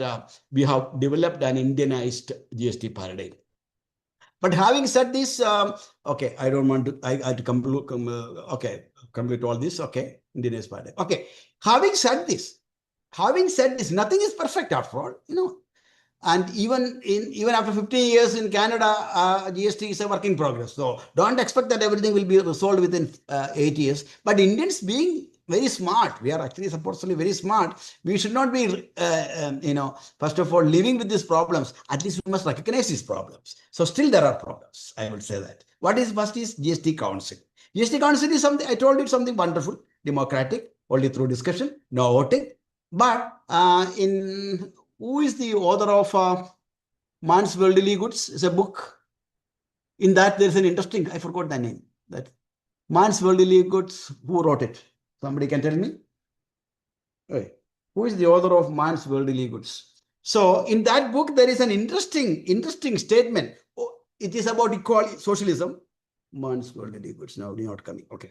we have developed an Indianized GST paradigm. But having said this, okay, I don't want to, I have to complete all this, okay, Indianized paradigm. Okay, having said this, nothing is perfect after all, And even after 15 years in Canada, GST is a work in progress. So don't expect that everything will be resolved within 8 years. But Indians being very smart, we are actually supposedly very smart. We should not be, first of all, living with these problems. At least we must recognize these problems. So still there are problems, I would say that. First is GST Council. GST Council is something, I told you, something wonderful, democratic, only through discussion, no voting. But who is the author of Man's Worldly Goods? It's a book. In that, there's an interesting, I forgot the name. That Man's Worldly Goods, who wrote it? Somebody can tell me? Okay. Who is the author of Man's Worldly Goods? So in that book, there is an interesting statement. It is about equality, socialism. Man's Worldly Goods. Now, not coming. Okay.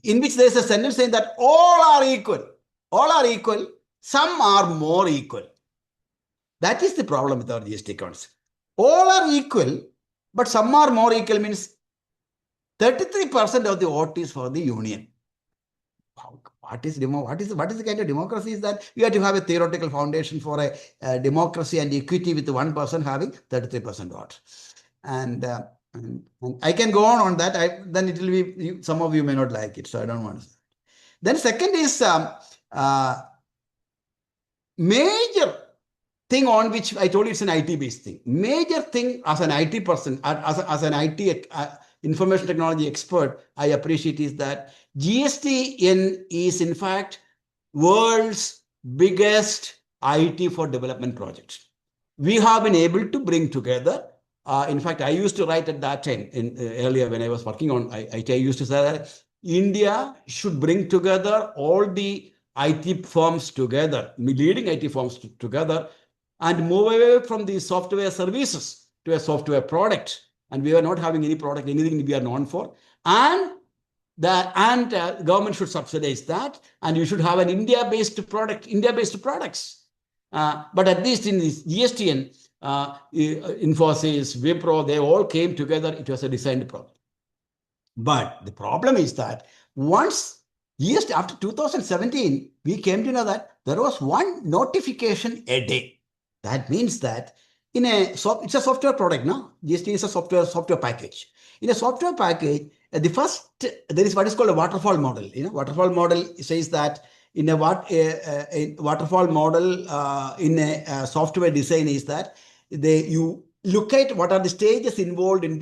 In which there is a sentence saying that all are equal. All are equal. Some are more equal. That is the problem with our GST concept. All are equal, but some are more equal means 33% of the vote is for the union. What is the kind of democracy is that? You have to have a theoretical foundation for a democracy and equity with one person having 33% vote. And I can go on that. Then it will be, some of you may not like it, so I don't want to. Then second is major
thing on which I told you it's an IT-based thing. Major thing as an IT person, as an IT information technology expert, I appreciate is that GSTN is in fact world's biggest IT for development project. We have been able to bring together. In fact, I used to write at that time earlier when I was working on IT. I used to say that India should bring together all the IT firms together, leading IT firms together, and move away from the software services to a software product. And we are not having any product, anything we are known for. And government should subsidize that, and you should have an India-based product, India-based products. But at least in this GSTN, Infosys, Wipro, they all came together. It was a designed product. But the problem is that once GST, after 2017, we came to know that there was one notification a day. That means that it's a software product, no? GST is a software package. In a software package, there is what is called a waterfall model. Waterfall model says that in a waterfall model in a software design is that you look at what are the stages involved in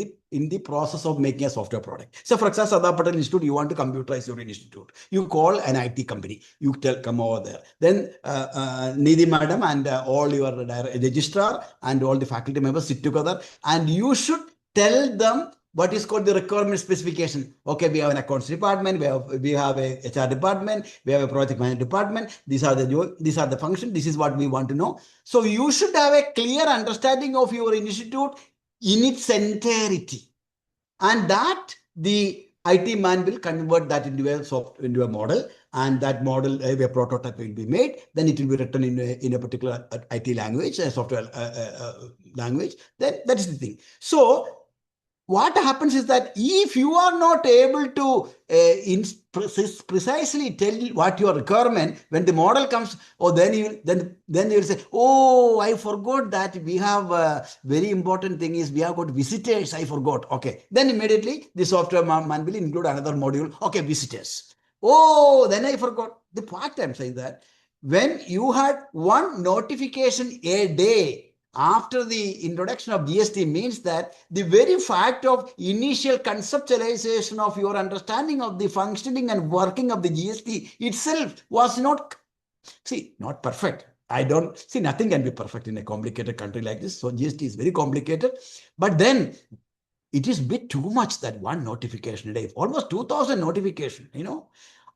the process of making a software product. So, for example, Sardar Patel Institute, you want to computerize your institute. You call an IT company. You tell, come over there. Then Nidhi Madam and all your registrar and all the faculty members sit together, and you should tell them what is called the requirement specification. Okay, we have an accounts department, we have a HR department, we have a project management department. These are the functions. This is what we want to know. So you should have a clear understanding of your institute in its entirety, and that the IT man will convert that into a model, and that model, a prototype will be made. Then it will be written in a particular IT language, a software language. That is the thing. So what happens is that if you are not able to precisely tell what your requirement, when the model comes, then you will say, oh, I forgot that we have a very important thing is we have got visitors. I forgot. Okay. Then immediately the software man will include another module. Okay, visitors. Oh, then I forgot. The fact I'm saying that when you had one notification a day after the introduction of GST means that the very fact of initial conceptualization of your understanding of the functioning and working of the GST itself was not perfect. I don't see, nothing can be perfect in a complicated country like this. So GST is very complicated, but then it is a bit too much that one notification a day, almost 2,000 notification, and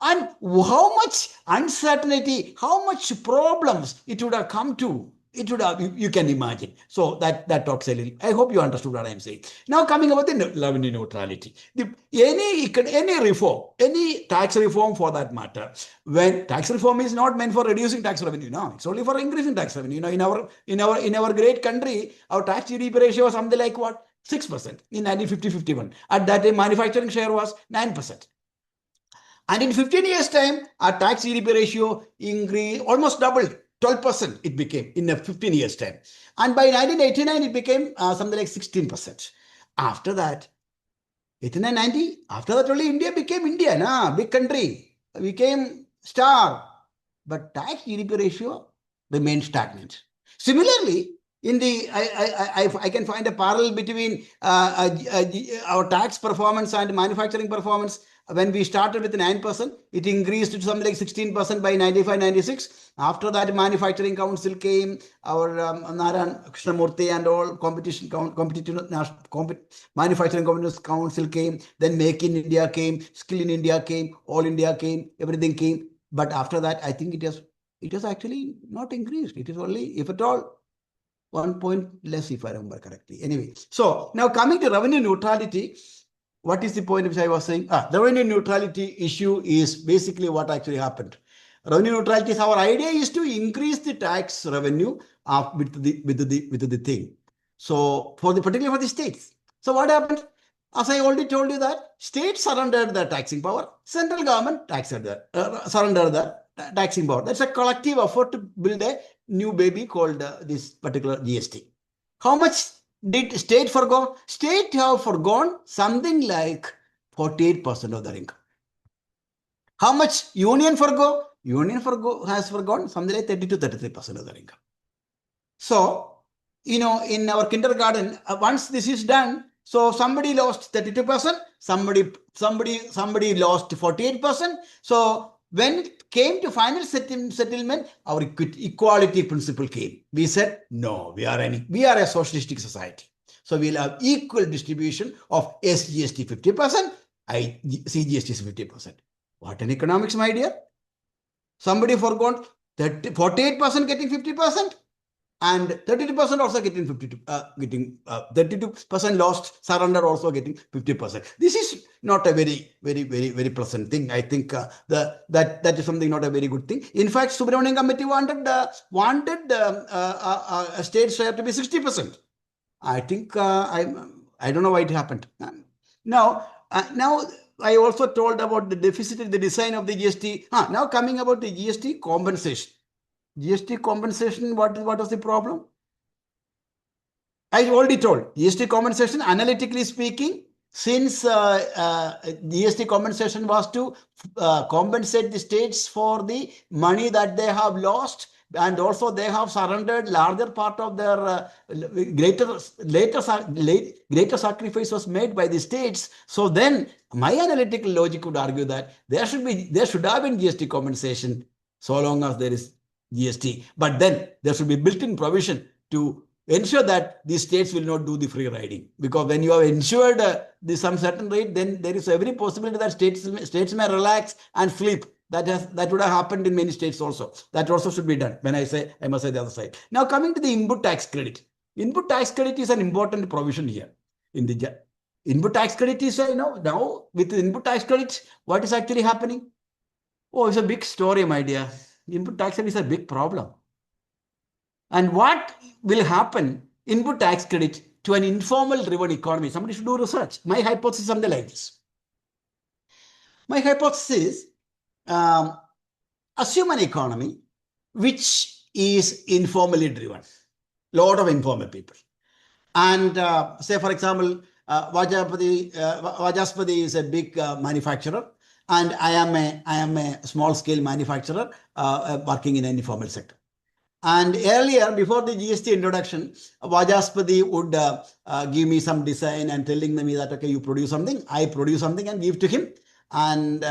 how much uncertainty, how much problems it would have come to. It would have, you can imagine. So that talks a little. I hope you understood what I'm saying. Now coming about the revenue neutrality. Any reform, any tax reform for that matter, when tax reform is not meant for reducing tax revenue, no, it's only for increasing tax revenue. In our great country, our tax GDP ratio was something like what? 6% in 1950-51. At that time, manufacturing share was 9%. And in 15 years' time, our tax GDP ratio increased, almost doubled. 12% it became in a 15 years time. And by 1989, it became something like 16%. After that, 89, 90, after that only India became India, big country, became star. But tax GDP ratio remained stagnant. Similarly, I can find a parallel between our tax performance and manufacturing performance. When we started with 9%, it increased to something like 16% by 95-96. After that, manufacturing council came, our Naran Krishnamurthy and all manufacturing council came. Then Make in India came, Skill in India came, All India came, everything came. But after that, I think it has actually not increased. It is only, if at all, 1 point less, if I remember correctly. Anyway, so now coming to revenue neutrality. What is the point which I was saying? The revenue neutrality issue is basically what actually happened. Revenue neutrality is, our idea is to increase the tax revenue with the thing. So particularly for the states. So what happened? As I already told you that states surrendered their taxing power, central government surrendered the taxing power. That's a collective effort to build a new baby called this particular GST. How much did state forgo? State have forgone something like 48% of their income. How much union forgo? Union has forgone something like 30 to 33% of their income.
So, in our kindergarten, once this is done, so somebody lost 32%, somebody lost 48%. So when it came to final settlement, our equality principle came. We said, no, we are a socialistic society. So we'll have equal distribution of SGST 50%, CGST 50%. What an economics, my dear. Somebody forgot 48% getting 50%. And 32% also getting 32% lost, surrender also getting 50%. This is not a very pleasant thing. I think that is something not a very good thing. In fact, Subramanian Committee wanted a state share to be 60%. I think I don't know why it happened. Now I also told about the deficit in the design of the GST. Now coming about the GST compensation. GST compensation, what was the problem? I already told GST compensation, analytically speaking, since GST compensation was to compensate the states for the money that they have lost, and also they have surrendered larger part of their greater sacrifice was made by the states. So then my analytical logic would argue that there should have been GST compensation so long as there is GST. But then there should be built-in provision to ensure that these states will not do the free riding. Because when you have ensured some certain rate, then there is every possibility that states may relax and flip. That would have happened in many states also. That also should be done. When I say, I must say the other side. Now coming to the input tax credit. Input tax credit is an important provision here. In the input tax credit is, now with the input tax credit, what is actually happening? Oh, it's a big story, my dear. Input tax credit is a big problem. And what will happen, input tax credit, to an informal driven economy? Somebody should do research. My hypothesis is something like this. My hypothesis is, assume an economy which is informally driven. Lot of informal people. And say, for example, Vajaspati is a big manufacturer, and I am a small scale manufacturer working in an informal sector. And earlier, before the GST introduction, Vajaspati would give me some design and telling me that, okay, you produce something, I produce something and give to him. And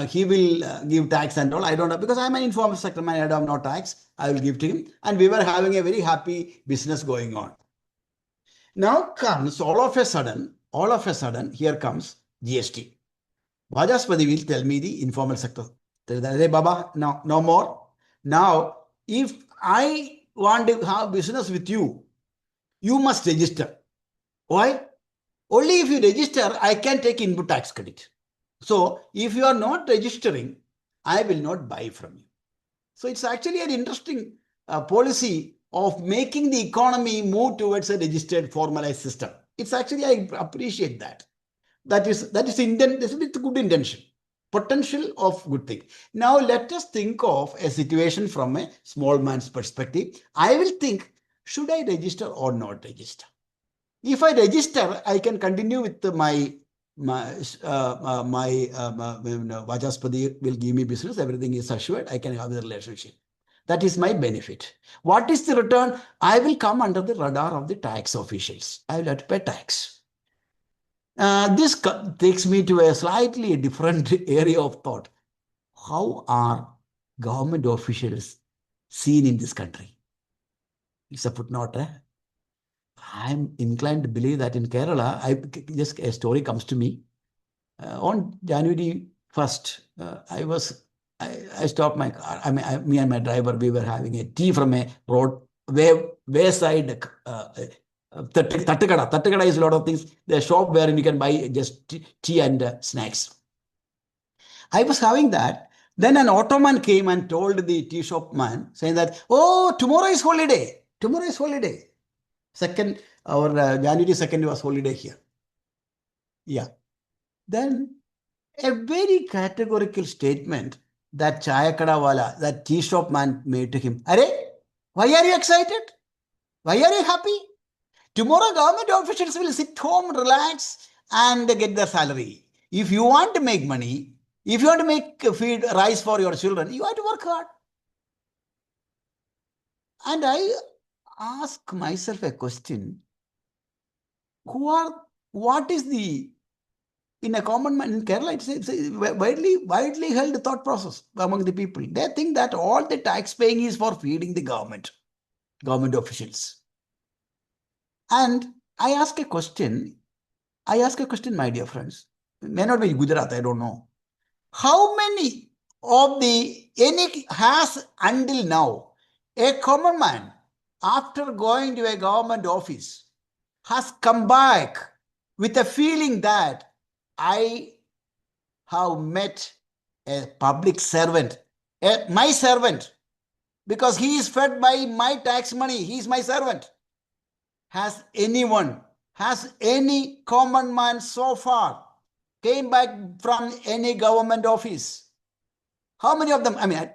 he will give tax and all. I don't know, because I'm an informal sector man, I don't have no tax. I will give to him. And we were having a very happy business going on. Now comes all of a sudden, here comes GST. Vajaspati will tell me the informal sector. Hey, Baba, no more. Now, if I want to have business with you, you must register. Why? Only if you register, I can take input tax credit. So if you are not registering, I will not buy from you. So it's actually an interesting policy of making the economy move towards a registered formalized system. It's actually, I appreciate that. That is intent. This is a good intention. Potential of good thing. Now let us think of a situation from a small man's perspective. I will think, should I register or not register? If I register, I can continue with my Vajaspati will give me business. Everything is assured. I can have the relationship. That is my benefit. What is the return? I will come under the radar of the tax officials. I will have to pay tax. This takes me to a slightly different area of thought. How are government officials seen in this country? It's a footnote. I'm inclined to believe that in Kerala, just a story comes to me. On January 1st, I stopped my car. Me and my driver, we were having a tea from a road wayside. Tattakada is a lot of things. The shop where you can buy just tea and snacks. I was having that. Then an automan came and told the tea shop man, saying that, oh, tomorrow is holiday. Tomorrow is holiday. January 2nd was holiday here. Yeah. Then a very categorical statement that Chayakadawala, that tea shop man made to him. Are, why are you excited? Why are you happy? Tomorrow government officials will sit home, relax and get their salary. If you want to make money, if you want to make feed rice for your children, you have to work hard. And ask myself a question. What is the, in a common man in Kerala, it's a widely held thought process among the people. They think that all the tax paying is for feeding the government officials. And I ask a question, my dear friends. It may not be Gujarat, I don't know. How many of any has until now a common man, after going to a government office, has come back with a feeling that I have met a public servant, my servant, because he is fed by my tax money, he is my servant. Has any common man so far came back from any government office? How many of them? I mean,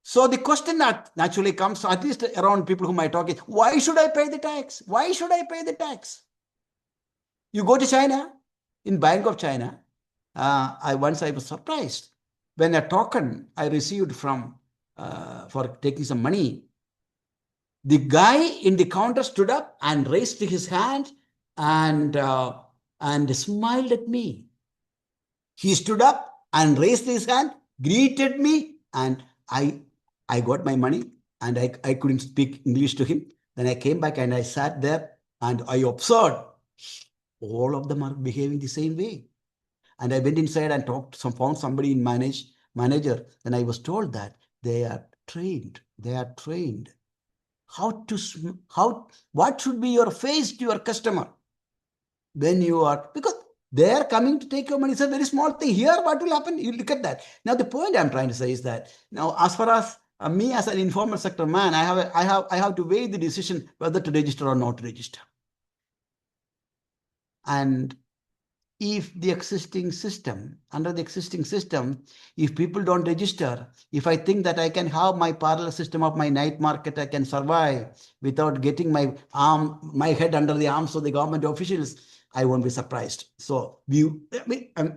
so the question that naturally comes, at least around people whom I talk, is why should I pay the tax? Why should I pay the tax? You go to China, in Bank of China, I was surprised when a token I received from for taking some money. The guy in the counter stood up and raised his hand and smiled at me. He stood up and raised his hand, greeted me, and I got my money, and I couldn't speak English to him. Then I came back and I sat there and I observed all of them are behaving the same way. And I went inside and found somebody in manager. Then I was told that they are trained. What should be your face to your customer when you are, because they are coming to take your money. It's a very small thing. Here, what will happen? You look at that. Now, the point I'm trying to say is that now, as far as me as an informal sector man, I have to weigh the decision whether to register or not to register. And if under the existing system, if people don't register, if I think that I can have my parallel system of my night market, I can survive without getting my head under the arms of the government officials, I won't be surprised. So this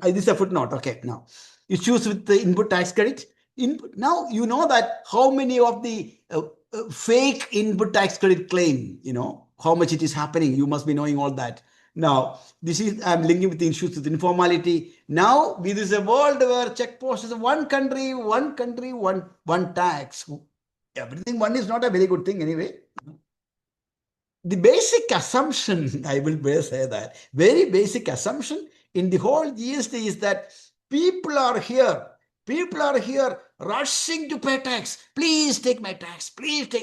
is a footnote. Okay, now issues with the input tax credit. Now you know that how many of the fake input tax credit claim, how much it is happening. You must be knowing all that. Now, I'm linking with the issues with informality. Now, this is a world where check post is one country, one tax. Everything one is not a very good thing anyway. The basic assumption, I will say that, very basic assumption in the whole GST is that people are here rushing to pay tax. Please take my tax.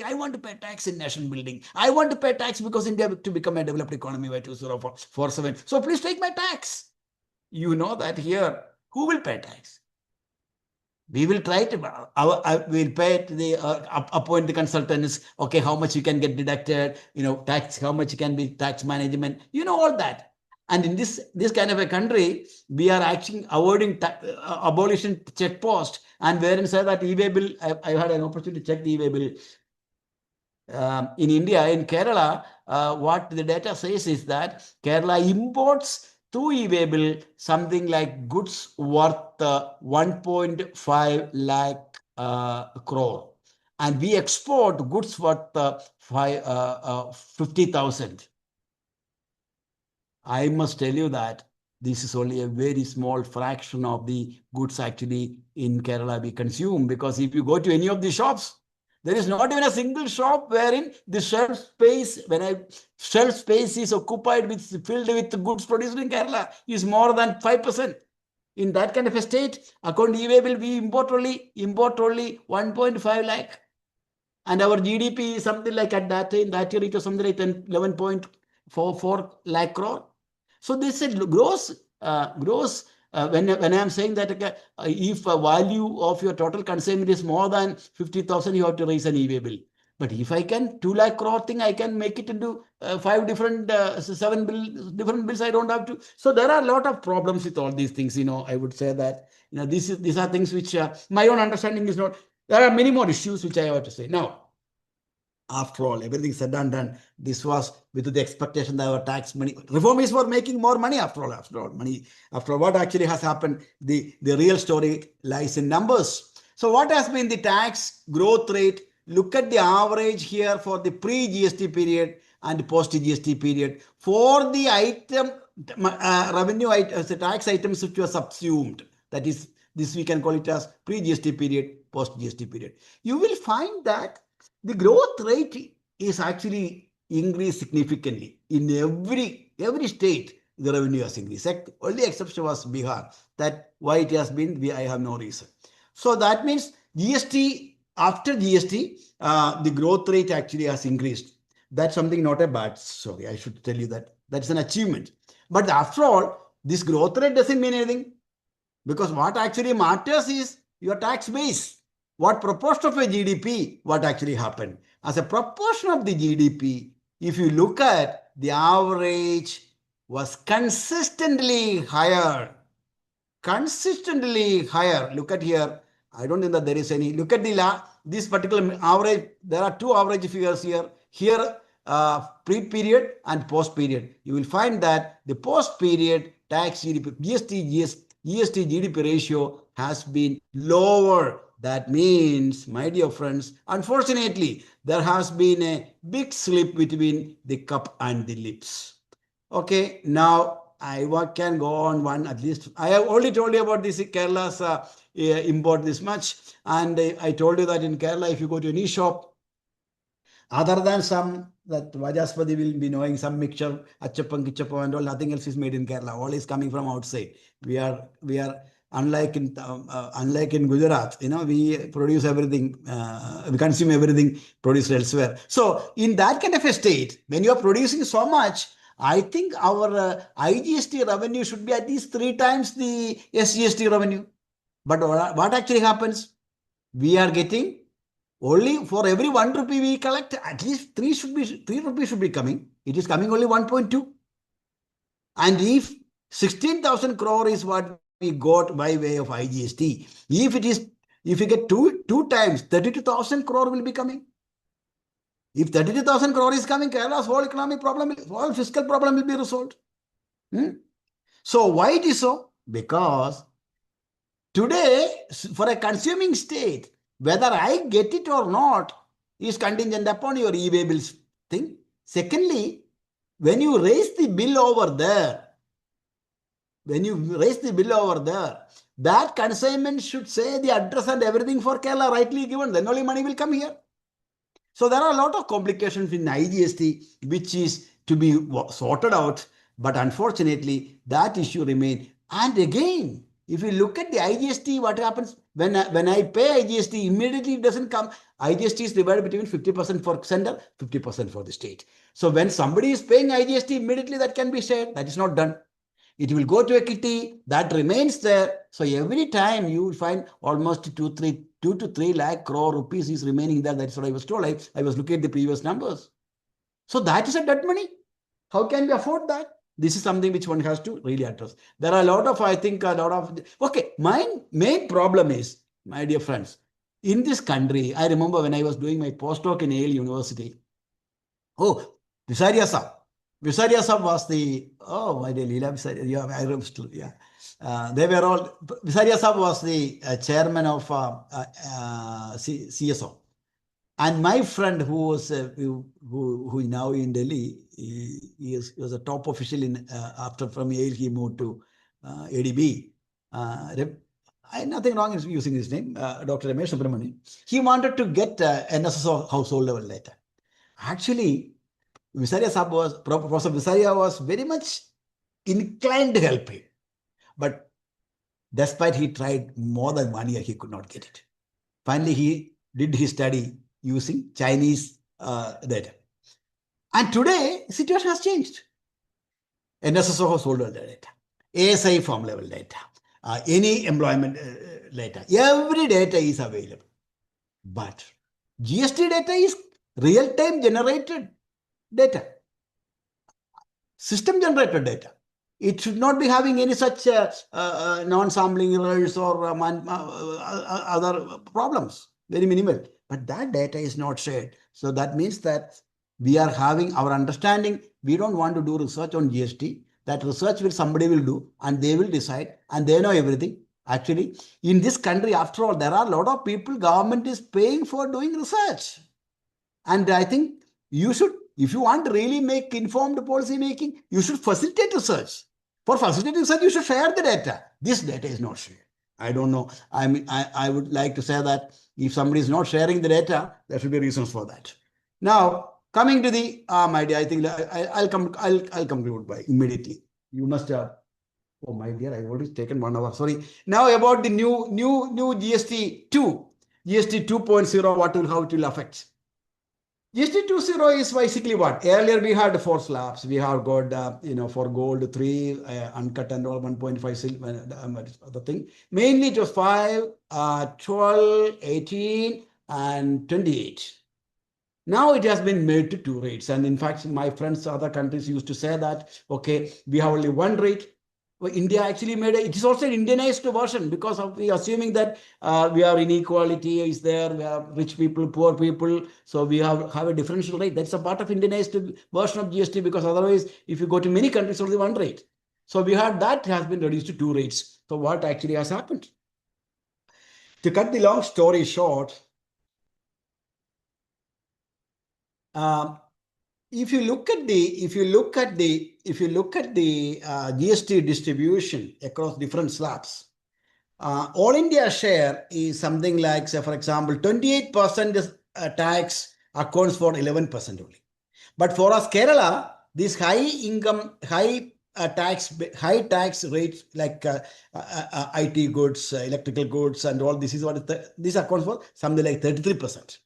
I want to pay tax in nation building. I want to pay tax because India to become a developed economy by 2047. So please take my tax. You know that here, who will pay tax? We will try to, we'll pay to the, appoint the consultants. Okay, how much you can get deducted, tax, how much can be tax management, all that. And in this kind of a country, we are actually avoiding abolition check post, and wherein say that e-way bill, I had an opportunity to check the e-way bill. In India, in Kerala, what the data says is that Kerala imports through e-way bill something like goods worth 1.5 lakh crore. And we export goods worth 50,000. I must tell you that this is only a very small fraction of the goods actually in Kerala we consume, because if you go to any of the shops, there is not even a single shop wherein the shelf space is occupied filled with goods produced in Kerala is more than 5%. In that kind of a state, according to e-way bill, we import only 1.5 lakh. And our GDP is something like in that year it was something like 11.44 lakh crore. So this is gross. When I am saying that if a value of your total consumption is more than 50,000, you have to raise an e-way bill. But if I can 2 lakh crore thing, I can make it into 7 different bills. I don't have to. So there are a lot of problems with all these things. I would say that these are things which my own understanding is not. There are many more issues which I have to say now. After all, everything said and done, this was with the expectation that our tax money reform is for making more money. After all, what actually has happened, the real story lies in numbers. So what has been the tax growth rate look at the average here for the pre-GST period and post-GST period for the item revenue tax items which were subsumed. That is, this we can call it as pre-GST period, post-GST period. You will find that the growth rate is actually increased significantly in every state. The revenue has increased. Only exception was Bihar. That why it has been, I have no reason. So that means GST, after GST, the growth rate actually has increased. That's something not a bad story. I should tell you that. That's an achievement. But after all, this growth rate doesn't mean anything, because what actually matters is your tax base. What proportion of a GDP, what actually happened. As a proportion of the GDP, if you look at the average was consistently higher. Consistently higher. Look at here. I don't think that there is any. Look at this particular average. There are two average figures here. Here, pre-period and post-period. You will find that the post-period tax GDP, GST GDP ratio has been lower. That means, my dear friends, unfortunately, there has been a big slip between the cup and the lips. Okay, now I can go on one at least. I have only told you about this Kerala's import this much. And I told you that in Kerala, if you go to any shop, other than some that Vajaspati will be knowing some mixture, achapam, kichapam and all, nothing else is made in Kerala. All is coming from outside. We are unlike in Gujarat, we produce everything, we consume everything produced elsewhere. So in that kind of a state, when you are producing so much, I think our IGST revenue should be at least 3 times the SGST revenue. But what actually happens? We are getting only for every 1 rupee we collect, at least 3 rupees should be coming. It is coming only 1.2. And if 16,000 crore is what we got by way of IGST, if we get two times, 32,000 crore will be coming. If 32,000 crore is coming, Kerala's whole economic problem, whole fiscal problem will be resolved. So why it is so? Because today, for a consuming state, whether I get it or not is contingent upon your e-way bills thing. Secondly, when you raise the bill over there, that consignment should say the address and everything for Kerala rightly given. Then only money will come here. So there are a lot of complications in IGST which is to be sorted out. But unfortunately, that issue remains. And again, if you look at the IGST, what happens when I pay IGST, immediately it doesn't come. IGST is divided between 50% for center, 50% for the state. So when somebody is paying IGST, immediately that can be shared. That is not done. It will go to a kitty that remains there. So every time you will find almost 2 to 3 lakh crore rupees is remaining there. That's what I was told. I was looking at the previous numbers. So that is a dead money. How can we afford that? This is something which one has to really address. There are okay, my main problem is, my dear friends, in this country, I remember when I was doing my postdoc in Yale University. Oh, Visaria Sahab. Visaria Sahab was the, my dear Leela Visaria, yeah, I remember still, yeah. They were all, Visaria Sahab was the chairman of CSO. And my friend who was who now in Delhi, he was a top official in after from Yale he moved to ADB. Nothing wrong in using his name, Dr. Ramesh Subramanian. He wanted to get NSSO household level data. Actually, Visaria Sahab Professor Visaria was very much inclined to help him. But despite he tried more than 1 year, he could not get it. Finally, he did his study using Chinese data. And today, the situation has changed. NSSO household level data, ASI form level data, any employment data, every data is available. But GST data is real-time generated data, system-generated data. It should not be having any such non-sampling errors or other problems, very minimal. But that data is not shared. So that means that we are having our understanding. We don't want to do research on GST. That research somebody will do and they will decide and they know everything. Actually, in this country, after all, there are a lot of people government is paying for doing research. And I think you should, if you want to really make informed policy making, you should facilitate research. For facilitating research, you should share the data. This data is not shared. I don't know. I mean, I would like to say that if somebody is not sharing the data, there should be reasons for that. Now, coming to the my dear, I think I'll conclude by immediately. You must have. Oh my dear, I've already taken 1 hour. Sorry. Now about the new GST 2, GST 2.0, how it will affect. GST 2.0 is basically what? Earlier we had 4 slabs. We have got, for gold 3, uncut and all 1.5 silver, the thing. Mainly it was 5, 12, 18 and 28. Now it has been made to 2 rates. And in fact, my friends, other countries used to say that, okay, we have only 1 rate. Well, India actually made it is also an Indianized version because of we assuming that we have inequality is there, we have rich people, poor people, so we have a differential rate. That's a part of Indianized version of GST because otherwise, if you go to many countries, only 1 rate. So we had that has been reduced to 2 rates. So what actually has happened? To cut the long story short, if you look at the GST distribution across different slabs, all India share is something like, say, for example, 28% tax accounts for 11% only. But for us, Kerala, this high income, high tax rates like IT goods, electrical goods, and all this is what this accounts for something like 33%.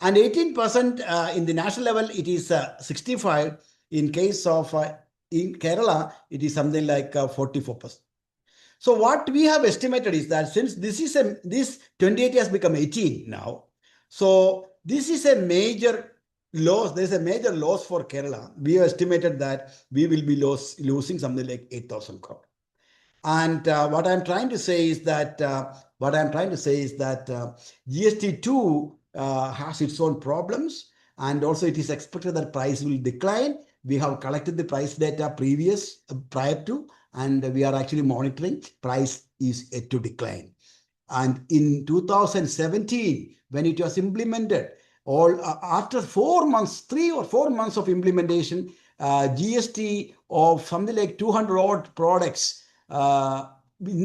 And 18% in the national level, it is 65. In case of in Kerala, it is something like 44%. So what we have estimated is that since this 28 has become 18 now, so this is a major loss. There's a major loss for Kerala. We have estimated that we will be losing something like 8,000 crore. And what I'm trying to say is that GST 2 has its own problems, and also it is expected that price will decline. We have collected the price data prior to, and we are actually monitoring. Price is yet to decline. And in 2017, when it was implemented, after 4 months, 3 or 4 months of implementation, GST of something like 200 odd products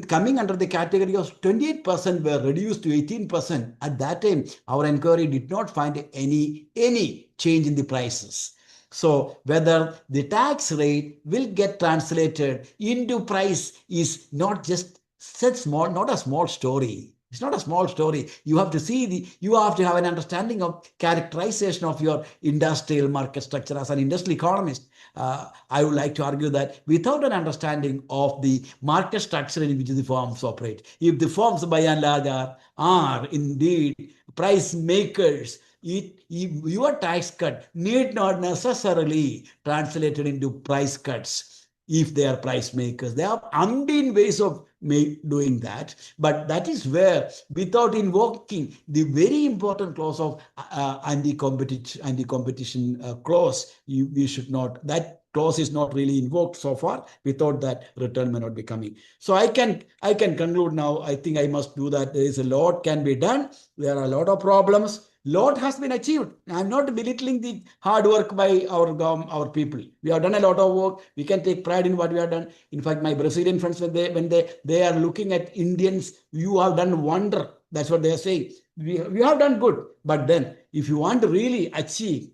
coming under the category of 28% were reduced to 18%. At that time, our inquiry did not find any change in the prices. So whether the tax rate will get translated into price is not just not a small story. It's not a small story. You have to you have to have an understanding of characterization of your industrial market structure. As an industrial economist, I would like to argue that without an understanding of the market structure in which the firms operate, if the firms by and large are indeed price makers, your tax cut need not necessarily translated into price cuts. If they are price makers, there are umpteen ways of doing that. But that is where, without invoking the very important clause of anti-competition clause, we should not. That clause is not really invoked so far. Without that, return may not be coming. So I can conclude now. I think I must do that. There is a lot can be done. There are a lot of problems. Lot has been achieved. I'm not belittling the hard work by our people. We have done a lot of work. We can take pride in what we have done. In fact, my Brazilian friends, when they are looking at Indians, you have done wonder. That's what they are saying. We have done good. But then, if you want to really achieve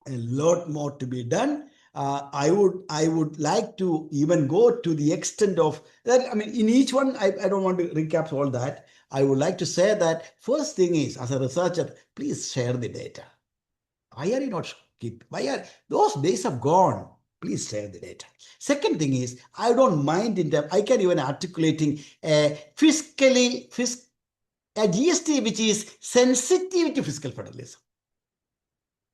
a lot more to be done, I would like to even go to the extent of that. I mean, in each one, I don't want to recap all that. I would like to say that first thing is, as a researcher, please share the data. Why are you not those days have gone? Please share the data. Second thing is, I don't mind I can even articulating a GST which is sensitive to fiscal federalism.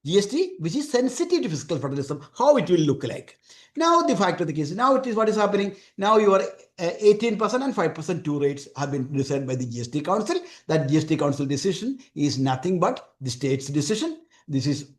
GST which is sensitive to fiscal federalism, how it will look like. Now the fact of the case, now it is what is happening. Now your 18% and 5% 2 rates have been decided by the GST Council. That GST Council decision is nothing but the state's decision. This is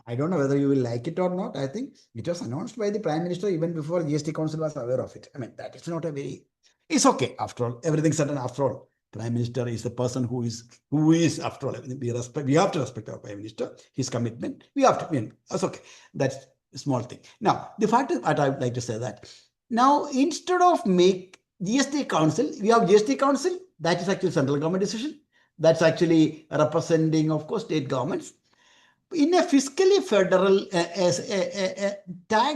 I don't know whether you will like it or not. I think it was announced by the Prime Minister even before GST Council was aware of it. I mean, that is not a very, it's okay. After all, everything's certain after all. Prime Minister is the person who is after all. We have to respect our Prime Minister, his commitment. We have to, I mean, that's okay. That's a small thing. Now, the fact is, what I would like to say that now instead of make GST Council, we have GST Council, that is actually central government decision. That's actually representing, of course, state governments. In a fiscally federal tax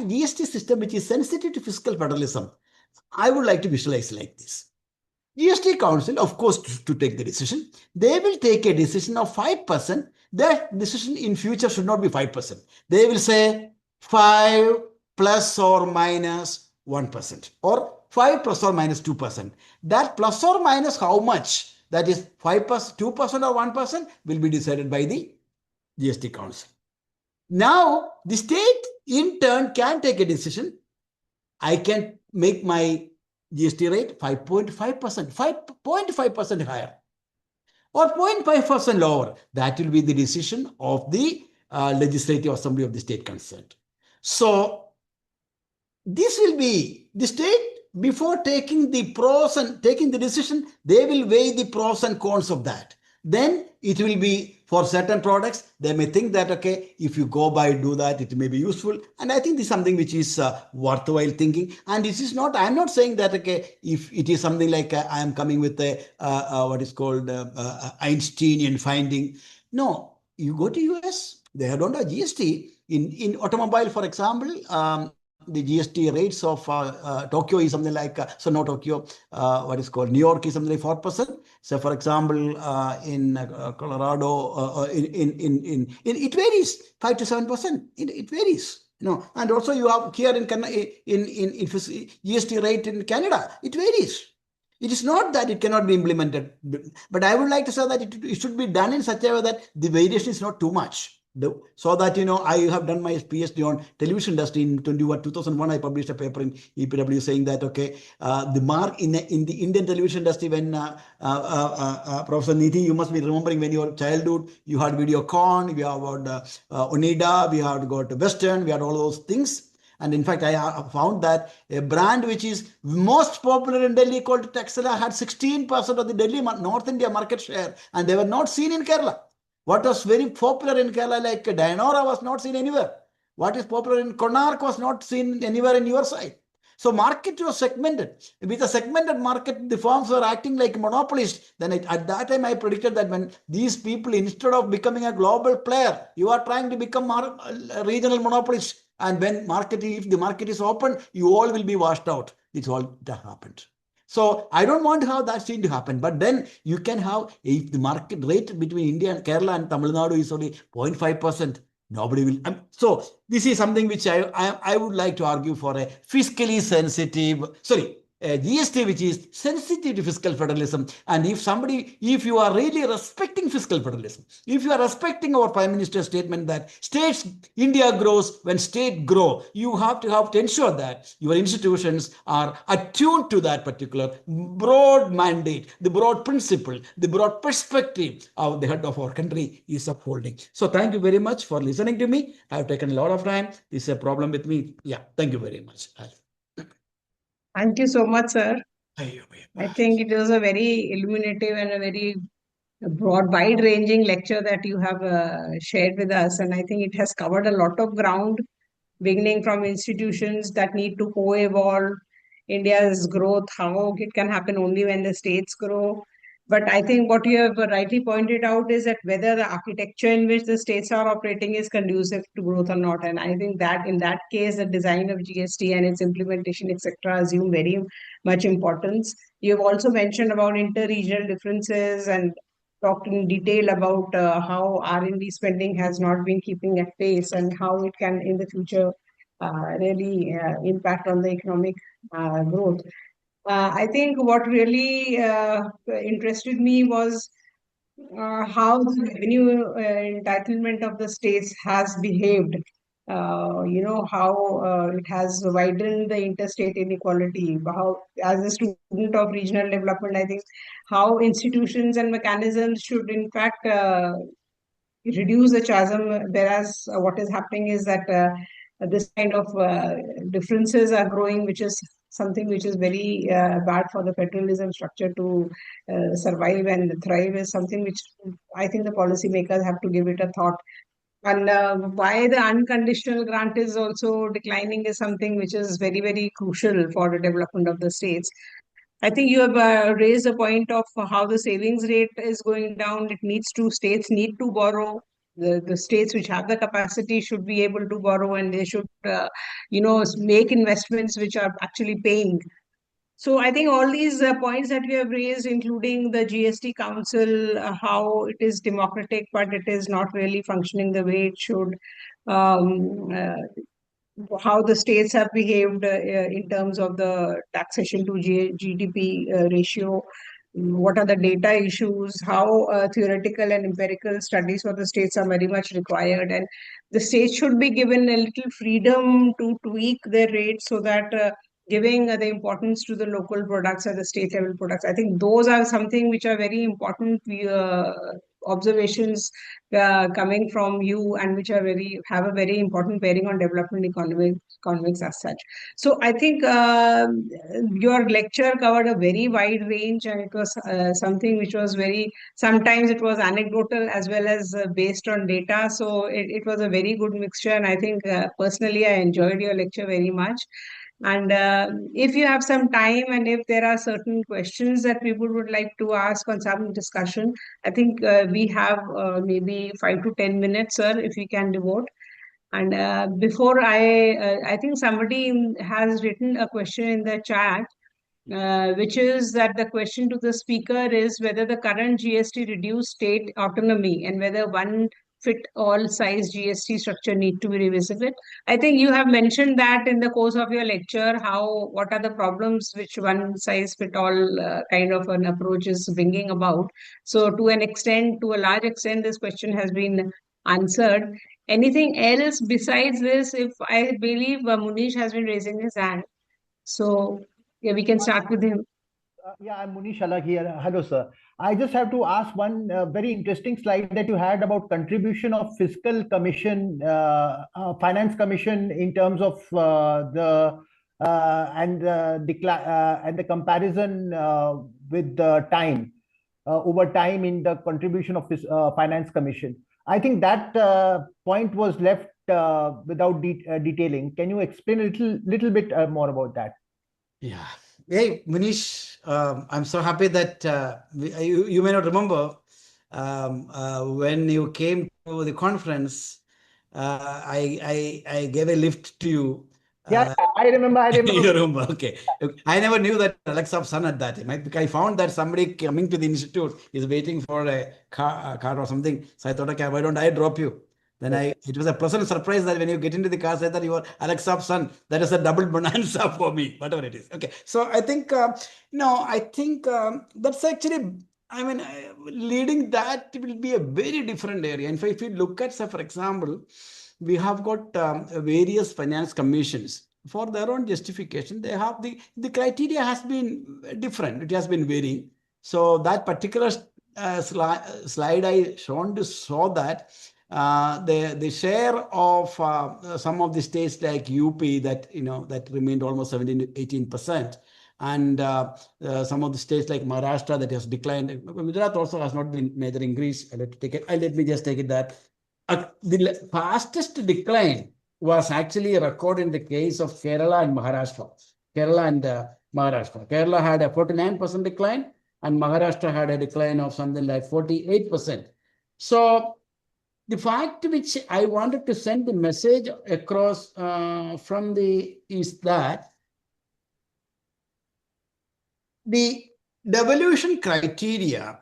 GST system which is sensitive to fiscal federalism, I would like to visualize like this. GST Council, of course, to take the decision, they will take a decision of 5%. That decision in future should not be 5%. They will say 5 plus or minus 1% or 5 plus or minus 2%. That plus or minus how much, that is 5%, 2% or 1% will be decided by the GST Council. Now, the state in turn can take a decision. I can make my GST rate 5.5%, 5.5% higher or 0.5% lower. That will be the decision of the Legislative Assembly of the state concerned. So, this will be the state, before taking the pros and taking the decision, they will weigh the pros and cons of that. Then it will be for certain products, they may think that, okay, if you go by do that, it may be useful. And I think this is something which is worthwhile thinking. And this is not, I'm not saying that, okay, if it is something like I am coming with a what is called Einsteinian finding. No, you go to US, they don't have GST. In automobile, for example, the GST rates of Tokyo is something like, so not Tokyo, what is called New York is something like 4%. So for example, in Colorado, it varies 5 to 7%. It varies. And also you have here in GST rate in Canada, it varies. It is not that it cannot be implemented, but I would like to say that it should be done in such a way that the variation is not too much. So that, I have done my PhD on television industry in 2001. I published a paper in EPW saying that, okay, the mark in the Indian television industry when Professor Niti, you must be remembering when your childhood, you had Videocon, we have got Oneida, we had got Western, we had all those things. And in fact, I found that a brand which is most popular in Delhi called Texela had 16% of the Delhi North India market share, and they were not seen in Kerala. What was very popular in Kerala, like Dianora, was not seen anywhere. What is popular in Konark was not seen anywhere in your side. So market was segmented. With a segmented market, the firms were acting like monopolists. Then at that time, I predicted that when these people, instead of becoming a global player, you are trying to become a regional monopolist. And when if the market is open, you all will be washed out. It's all that happened. So I don't want to have that scene to happen. But then you can have, if the market rate between India and Kerala and Tamil Nadu is only 0.5%, nobody will. So this is something which I would like to argue for a fiscally sensitive, GST which is sensitive to fiscal federalism. And if you are really respecting fiscal federalism, if you are respecting our Prime Minister's statement that India grows when states grow, you have to ensure that your institutions are attuned to that particular broad mandate, the broad principle, the broad perspective of the head of our country is upholding. So thank you very much for listening to me. I have taken a lot of time. This is a problem with me. Yeah, thank you very much.
Thank you so much, sir. I think it was a very illuminative and a very broad, wide-ranging lecture that you have shared with us. And I think it has covered a lot of ground, beginning from institutions that need to co-evolve, India's growth, how it can happen only when the states grow. But I think what you have rightly pointed out is that whether the architecture in which the states are operating is conducive to growth or not. And I think that in that case, the design of GST and its implementation, etc., assume very much importance. You've also mentioned about inter-regional differences and talked in detail about how R&D spending has not been keeping at pace and how it can in the future really impact on the economic growth. I think what really interested me was how the revenue entitlement of the states has behaved. How it has widened the interstate inequality. How, as a student of regional development, I think how institutions and mechanisms should, in fact, reduce the chasm, whereas what is happening is that this kind of differences are growing, which is something which is very bad for the federalism structure to survive and thrive, is something which I think the policymakers have to give it a thought. And why the unconditional grant is also declining is something which is very, very crucial for the development of the states. I think you have raised a point of how the savings rate is going down. States need to borrow. The states which have the capacity should be able to borrow, and they should, make investments which are actually paying. So I think all these points that you have raised, including the GST Council, how it is democratic, but it is not really functioning the way it should. Um, uh, how the states have behaved in terms of the taxation to GDP ratio, what are the data issues, how theoretical and empirical studies for the states are very much required, and the states should be given a little freedom to tweak their rates so that giving the importance to the local products and the state level products. I think those are something which are very important observations coming from you, and which are have a very important bearing on development economics as such. So I think your lecture covered a very wide range, and it was something which was sometimes it was anecdotal as well as based on data. So it was a very good mixture, and I think personally I enjoyed your lecture very much. And if you have some time, and if there are certain questions that people would like to ask on some discussion, I think we have maybe 5 to 10 minutes, sir, if we can devote. And before I think somebody has written a question in the chat, which is that the question to the speaker is whether the current GST reduced state autonomy and whether one fit all size GST structure need to be revisited. I think you have mentioned that in the course of your lecture, what are the problems which one size fit all kind of an approach is bringing about. So to a large extent, this question has been answered. Anything else besides this? If I believe Munish has been raising his hand. So yeah, we can start with him.
Yeah, I'm Munish Alag here. Hello, sir. I just have to ask one very interesting slide that you had about contribution of fiscal commission, finance commission in terms of the and the comparison with the time over time in the contribution of this finance commission. I think that point was left without detailing. Can you explain a little bit more about that?
Yeah. Hey, Manish, I'm so happy that you may not remember when you came to the conference, I gave a lift to you.
Yeah, I remember.
You remember? Okay. I never knew that Alex's son at that time. Because I found that somebody coming to the institute is waiting for a car or something. So I thought, okay, why don't I drop you? Then it was a pleasant surprise that when you get into the car, I thought you are Alex's son. That is a double bonanza for me, whatever it is. Okay. So I think, that's actually, leading that will be a very different area. And if you look at, say, for example, we have got various finance commissions for their own justification. They have the criteria has been different. It has been varying. So that particular slide I shown to show that the share of some of the states like UP that remained almost 17 to 18%. And some of the states like Maharashtra that has declined. Gujarat also has not been major increase. Let me just take it that the fastest decline was actually recorded in the case of Kerala and Maharashtra. Kerala had a 49% decline, and Maharashtra had a decline of something like 48%. So the fact which I wanted to send the message across is that the devolution criteria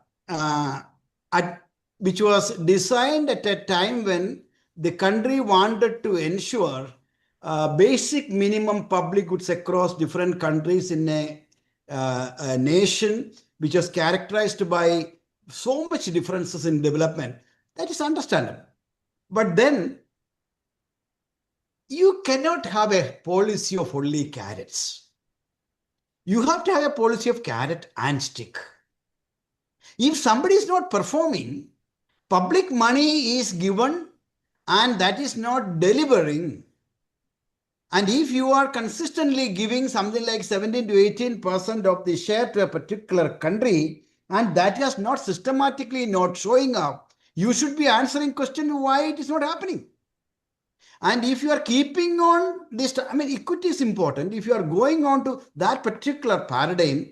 which was designed at a time when the country wanted to ensure basic minimum public goods across different countries in a nation which was characterized by so much differences in development. That is understandable. But then you cannot have a policy of only carrots. You have to have a policy of carrot and stick. If somebody is not performing,
public money is given and that is not delivering. And if you are consistently giving something like 17 to 18% of the share to a particular country, and that is not systematically not showing up, you should be answering question why it is not happening. And if you are keeping on this, I mean, equity is important. If you are going on to that particular paradigm,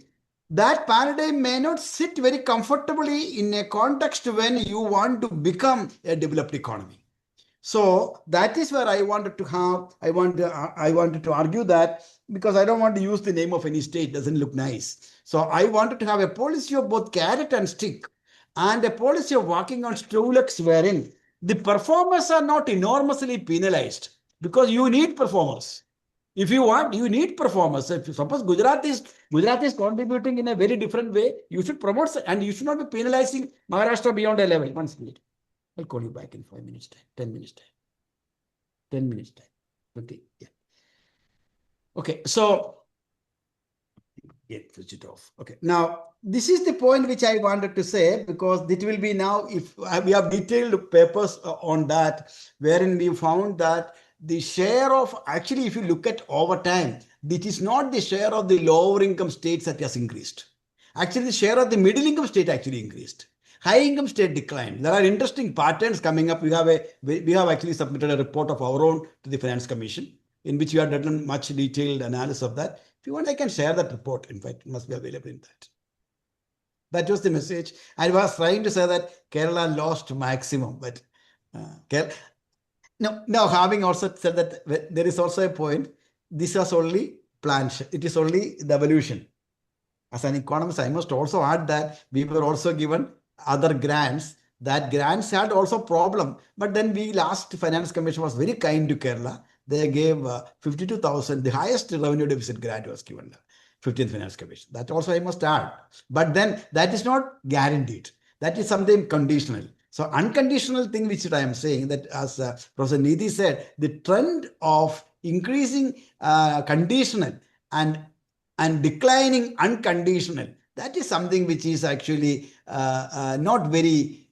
that paradigm may not sit very comfortably in a context when you want to become a developed economy. So that is where I wanted to have, I wanted to argue that, because I don't want to use the name of any state, doesn't look nice. So I wanted to have a policy of both carrot and stick, and a policy of walking on two legs wherein the performers are not enormously penalized, because you need performers. If you want, you need performers. If you suppose Gujarat is contributing in a very different way, you should promote, and you should not be penalizing Maharashtra beyond a level. One minute. I'll call you back in 5 minutes time, 10 minutes time, 10 minutes time. Okay, yeah. Okay, so switch it off. Okay, now this is the point which I wanted to say, because it will be now, if we have detailed papers on that, wherein we found that the share of, actually, if you look at over time, it is not the share of the lower income states that has increased. Actually, the share of the middle income state actually increased. High income state declined. There are interesting patterns coming up. We have actually submitted a report of our own to the Finance Commission, in which we have done much detailed analysis of that. If you want, I can share that report. In fact, it must be available in that. That was the message. I was trying to say that Kerala lost maximum, but now having also said that, there is also a point. This was only planned. It is only the evolution. As an economist, I must also add that we were also given other grants. That grants had also problem, but then last Finance Commission was very kind to Kerala. They gave 52,000, the highest revenue deficit grant was given, 15th Finance Commission. That also I must add. But then that is not guaranteed. That is something conditional. So unconditional thing which I am saying, that as Professor Nidhi said, the trend of increasing conditional and declining unconditional, that is something which is actually not very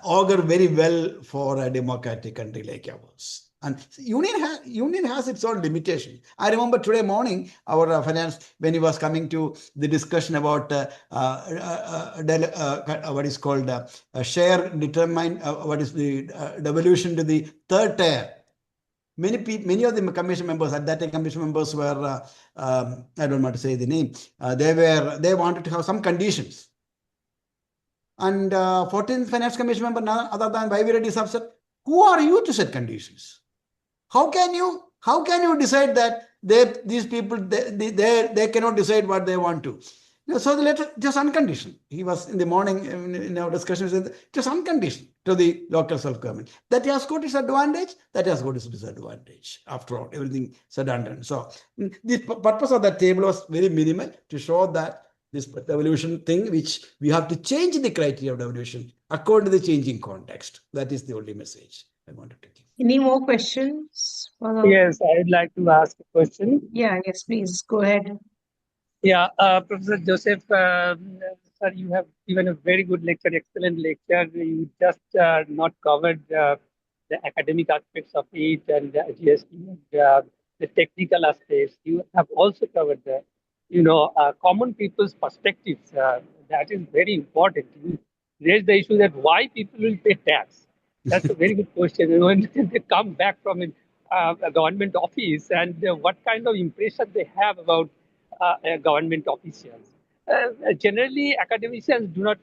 augur very well for a democratic country like ours. And union has its own limitation. I remember today morning, our finance, when he was coming to the discussion about what is called share determine, what is the devolution to the third tier. Many of the commission members at that time, commission members were, I don't want to say the name, they wanted to have some conditions. And 14th Finance Commission member, none other than Vaivira Reddy said, who are you to set conditions? How can you decide that these people, they cannot decide what they want to? So the letter just unconditional. He was in the morning in our discussion, said just unconditional to the local self-government. That has got its advantage, that has got its disadvantage. After all, everything said and done. So the purpose of that table was very minimal, to show that this devolution thing, which we have to change the criteria of devolution according to the changing context. That is the only message I wanted to give.
Any more questions?
Yes, I would like to ask a question.
Yeah, yes, please go ahead.
Yeah, Professor Joseph, sir, you have given a very good lecture, excellent lecture. You just not covered the academic aspects of it and the GST, and, the technical aspects. You have also covered the, common people's perspectives. That is very important. You raise the issue that why people will pay tax. That's a very good question. When they come back from a government office, and what kind of impression they have about government officials. Generally, academicians do not,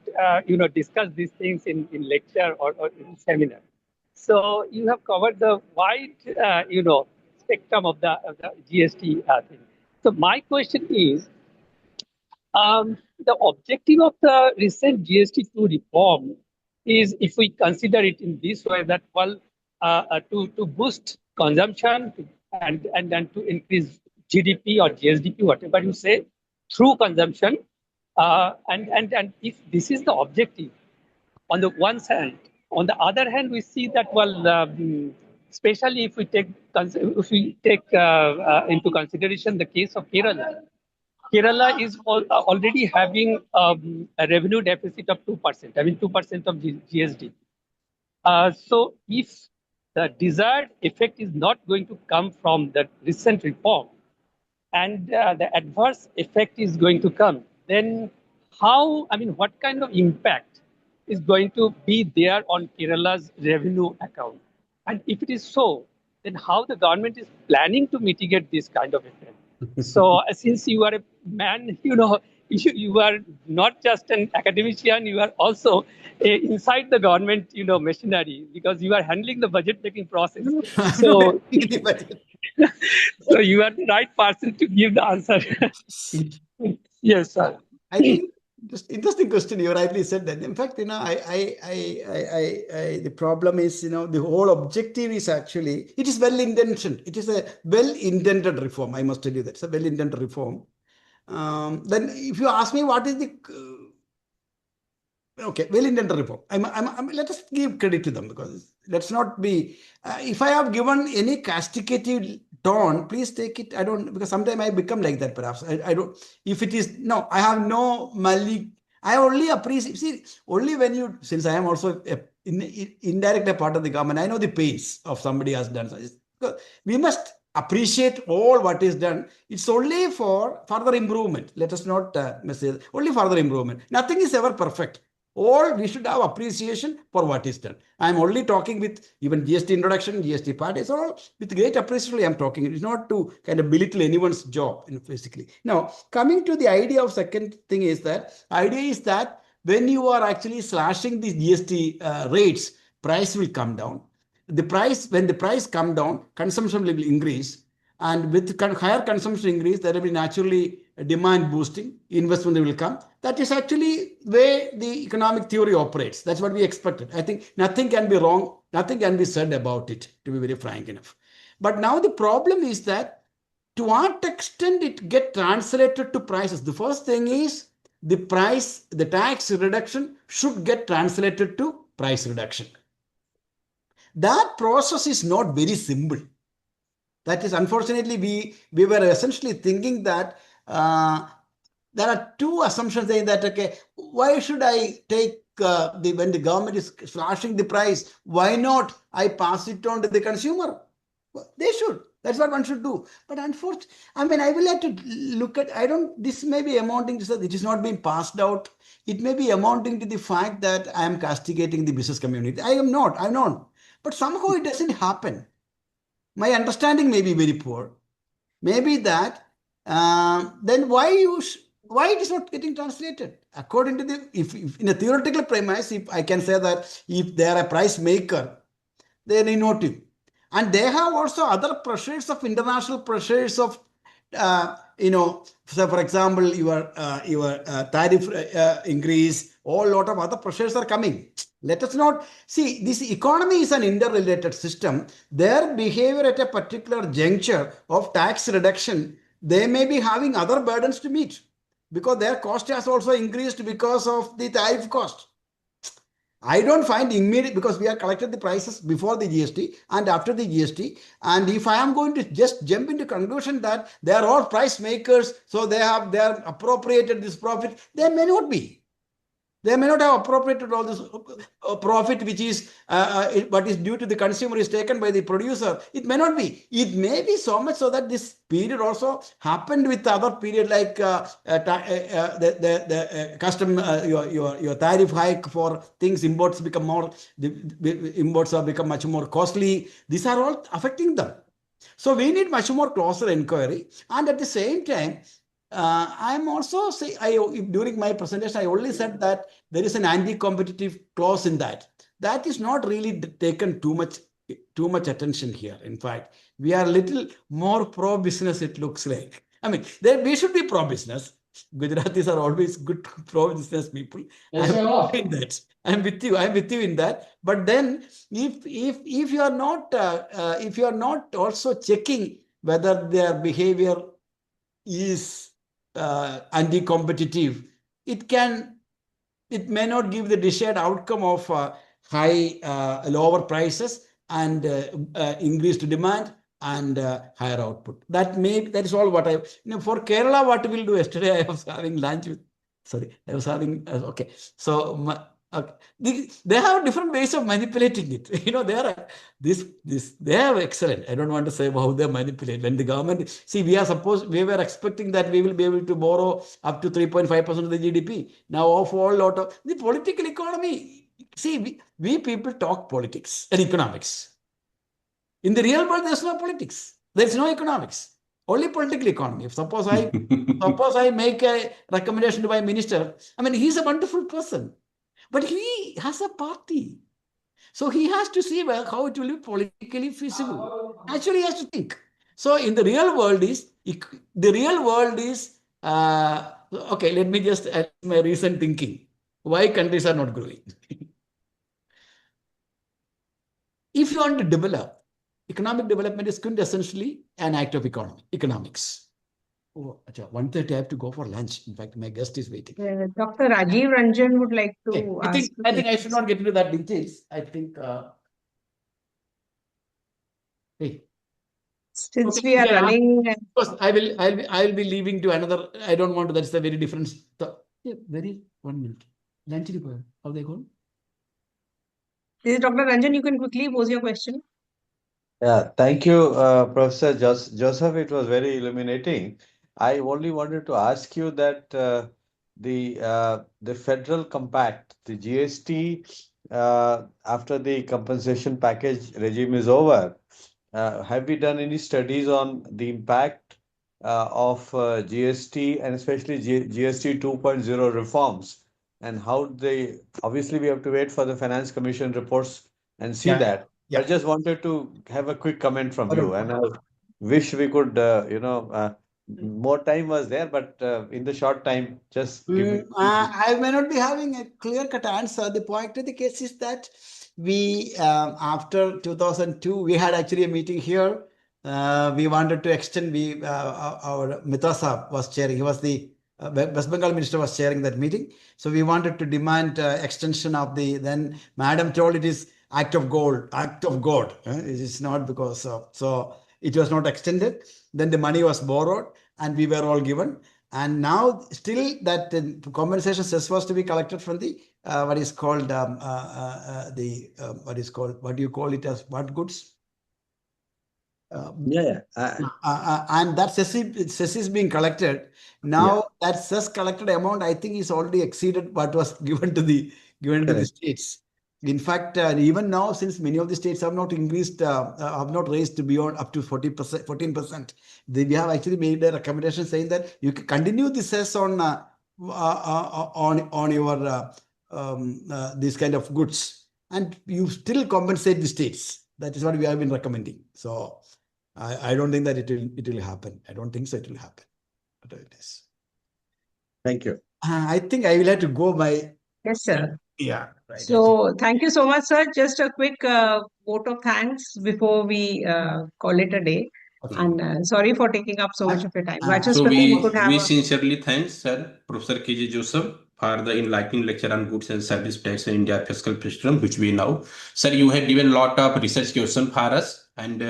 discuss these things in lecture or in seminar. So you have covered the wide, spectrum of the GST thing. So my question is, the objective of the recent GST2 reform is, if we consider it in this way, that to boost consumption and to increase GDP or GSDP, whatever you say, through consumption, and if this is the objective, on the one hand, on the other hand, we see that especially if we take into consideration the case of Kerala. Kerala is already having a revenue deficit of 2%. I mean, 2% of GSD. So if the desired effect is not going to come from the recent reform, and the adverse effect is going to come, then how, I mean, what kind of impact is going to be there on Kerala's revenue account? And if it is so, then how the government is planning to mitigate this kind of effect? So since you are a man, you are not just an academician, you are also inside the government, machinery, because you are handling the budget making process. So, so you are the right person to give the answer. Yes, sir.
I think just interesting question. You rightly said that. In fact, the problem is, the whole objective is actually, it is well-intentioned. It is a well-intended reform. I must tell you that it's a well-intended reform. Then if you ask me what is the okay, well-intended reform. Let us give credit to them, because let's not be. If I have given any castigative tone, please take it. I don't, because sometimes I become like that. Perhaps I don't. If it is no, I have no malik. I only appreciate. See, only when you, since I am also indirect a part of the government, I know the pains of somebody has done. So we must appreciate all what is done. It's only for further improvement. Let us not miss it. Only further improvement. Nothing is ever perfect. Or we should have appreciation for what is done. I'm only talking with even GST introduction, GST part is all with great appreciation. I'm talking. It's not to kind of belittle anyone's job, basically. Now, coming to the idea of second thing is that idea is that when you are actually slashing the GST rates, price will come down. When the price come down, consumption will increase. And with higher consumption increase, there will be naturally demand boosting, investment will come. That is actually where the economic theory operates. That's what we expected. I think nothing can be wrong, nothing can be said about it, to be very frank enough. But now the problem is that to what extent it get translated to prices. The first thing is the price, the tax reduction should get translated to price reduction. That process is not very simple. That is, unfortunately, we were essentially thinking that there are two assumptions saying that, okay, why should I take when the government is slashing the price, why not I pass it on to the consumer? They should. That's what one should do. But unfortunately, I mean, I will have to look at, this may be amounting to that it is not being passed out. It may be amounting to the fact that I am castigating the business community. I'm not. But somehow it doesn't happen. My understanding may be very poor. Maybe that, then why it is not getting translated? According to the, if in a theoretical premise, if I can say that if they are a price maker, they are innovative. And they have also other pressures of international pressures of, so for example, your tariff increase, all lot of other pressures are coming. Let us not see, this economy is an interrelated system. Their behavior at a particular juncture of tax reduction, they may be having other burdens to meet because their cost has also increased because of the tariff cost. I don't find immediate, because we have collected the prices before the GST and after the GST. And if I am going to just jump into conclusion that they are all price makers, so they are appropriated this profit, they may not be. They may not have appropriated all this profit, which is what is due to the consumer is taken by the producer. It may not be. It may be so much so that this period also happened with other period like the custom, your tariff hike for things, imports become more, the imports have become much more costly. These are all affecting them. So we need much more closer inquiry. And at the same time, I'm also during my presentation, I only said that there is an anti-competitive clause in that. That is not really taken too much attention here. In fact, we are a little more pro-business, it looks like. I mean, we should be pro-business. Gujaratis are always good pro-business people.
Yes,
I'm with you in that. But then, if you are not also checking whether their behavior is anti-competitive, it may not give the desired outcome of lower prices and increased demand and higher output. That is all what for Kerala, what we'll do. Yesterday I was having lunch with, okay. So Okay. They have different ways of manipulating it. They are they have excellent. I don't want to say how they manipulate. When the government we were expecting that we will be able to borrow up to 3.5% of the GDP. Now of all lot of the political economy. See, we people talk politics and economics. In the real world, there's no politics. There's no economics. Only political economy. If suppose I make a recommendation to my minister, I mean, he's a wonderful person, but he has a party. So he has to see how it will be politically feasible. Actually, he has to think. So in the real world okay, let me just add my recent thinking. Why countries are not growing? If you want to develop, economic development is quintessentially an act of economics. Oh, 1:30, I have to go for lunch. In fact, my guest is waiting.
Dr. Rajiv Ranjan would like to ask.
I think I should not get into that details. I think.
Since we are running.
Of course, I will be leaving to another. I don't want to. That's a very different. Very 1 minute. Lunch. How they going?
This is Dr. Ranjan. You can quickly pose your question.
Yeah, thank you, Professor Joseph. It was very illuminating. I only wanted to ask you that the federal compact, the GST, after the compensation package regime is over, have we done any studies on the impact of GST and especially GST 2.0 reforms and how they, obviously we have to wait for the Finance Commission reports and see that. I just wanted to have a quick comment from you, and I wish we could, more time was there, but in the short time, just give me.
I may not be having a clear-cut answer. The point of the case is that we, after 2002, we had actually a meeting here. We wanted to extend. Our Mitra Saab was chairing. He was the West Bengal minister was chairing that meeting. So we wanted to demand extension of then Madam told it is act of God. It is not because so it was not extended. Then the money was borrowed and we were all given. And now still that compensation cess was to be collected from the what do you call it as what goods? And that cess is being collected. Now that cess collected amount, I think, is already exceeded what was given to the states. In fact, even now, since many of the states have not increased, have not raised beyond up to 14%, we have actually made a recommendation saying that you can continue the cess on your these kind of goods, and you still compensate the states. That is what we have been recommending. So I don't think that it will happen. I don't think so. It will happen. But it is.
Thank you.
I think I will have to go by.
Yes, sir.
Yeah. Right.
So thank you so much, sir. Just a quick vote of thanks before we call it a day. Okay. And sorry for taking up so much of your time.
So we sincerely thanks Sir Professor K.J. Joseph for the enlightening lecture on goods and service tax in India fiscal system, which we know. Sir, you have given a lot of research questions for us, and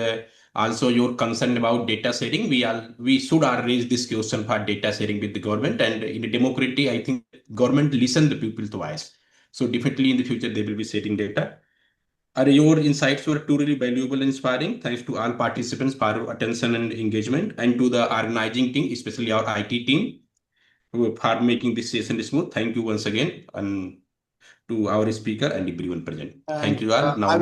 also your concern about data sharing. We should raise this question for data sharing with the government, and in a democracy, I think government listen the people's voice. So definitely in the future, they will be sharing data. Your insights were truly valuable and inspiring. Thanks to all participants for your attention and engagement, and to the organizing team, especially our IT team, for making this session smooth. Thank you once again, and to our speaker and everyone present. Thank you all. Now
I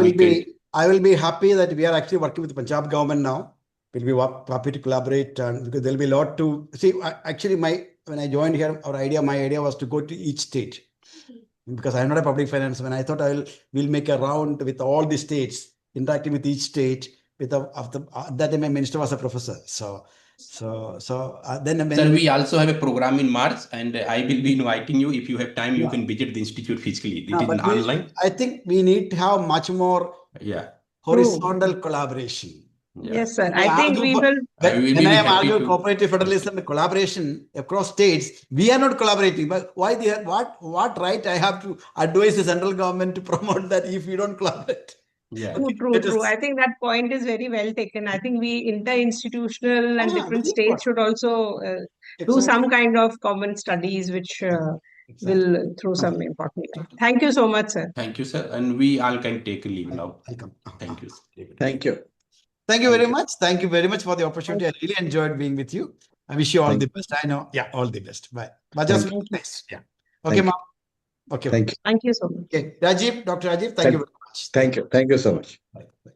will be happy that we are actually working with the Punjab government now. We'll be happy to collaborate, because there will be a lot to see. Actually, when I joined here, my idea was to go to each state. Because I'm not a public finance man, I thought we'll make a round with all the states, interacting with each state. That time my minister was a professor. Then
sir, we also have a program in March, and I will be inviting you. If you have time, you can visit the institute physically. It is online.
I think we need to have much more horizontal collaboration.
Yes, sir. I think we will.
When I am arguing cooperative federalism and collaboration across states, we are not collaborating. But why? What right I have to advise the central government to promote that if we don't collaborate?
Yeah.
True. I think that point is very well taken. I think we inter-institutional and different states should also do some kind of common studies, which will throw some important light. Thank you so much, sir.
Thank you, sir. And we all can take a leave now.
Welcome.
Thank you, sir.
Thank you.
Thank you very much. Thank you very much for the opportunity. I really enjoyed being with you. I wish you all
Thank
the best. I know. Yeah, all the best. Bye. But
Thank
just
you.
nice. Yeah. Okay,
Thank
ma'am. Okay.
Thank you.
Thank you so much.
Okay. Rajiv, Dr. Rajiv, thank you very much.
Thank you. Thank you so much.
Bye. Bye.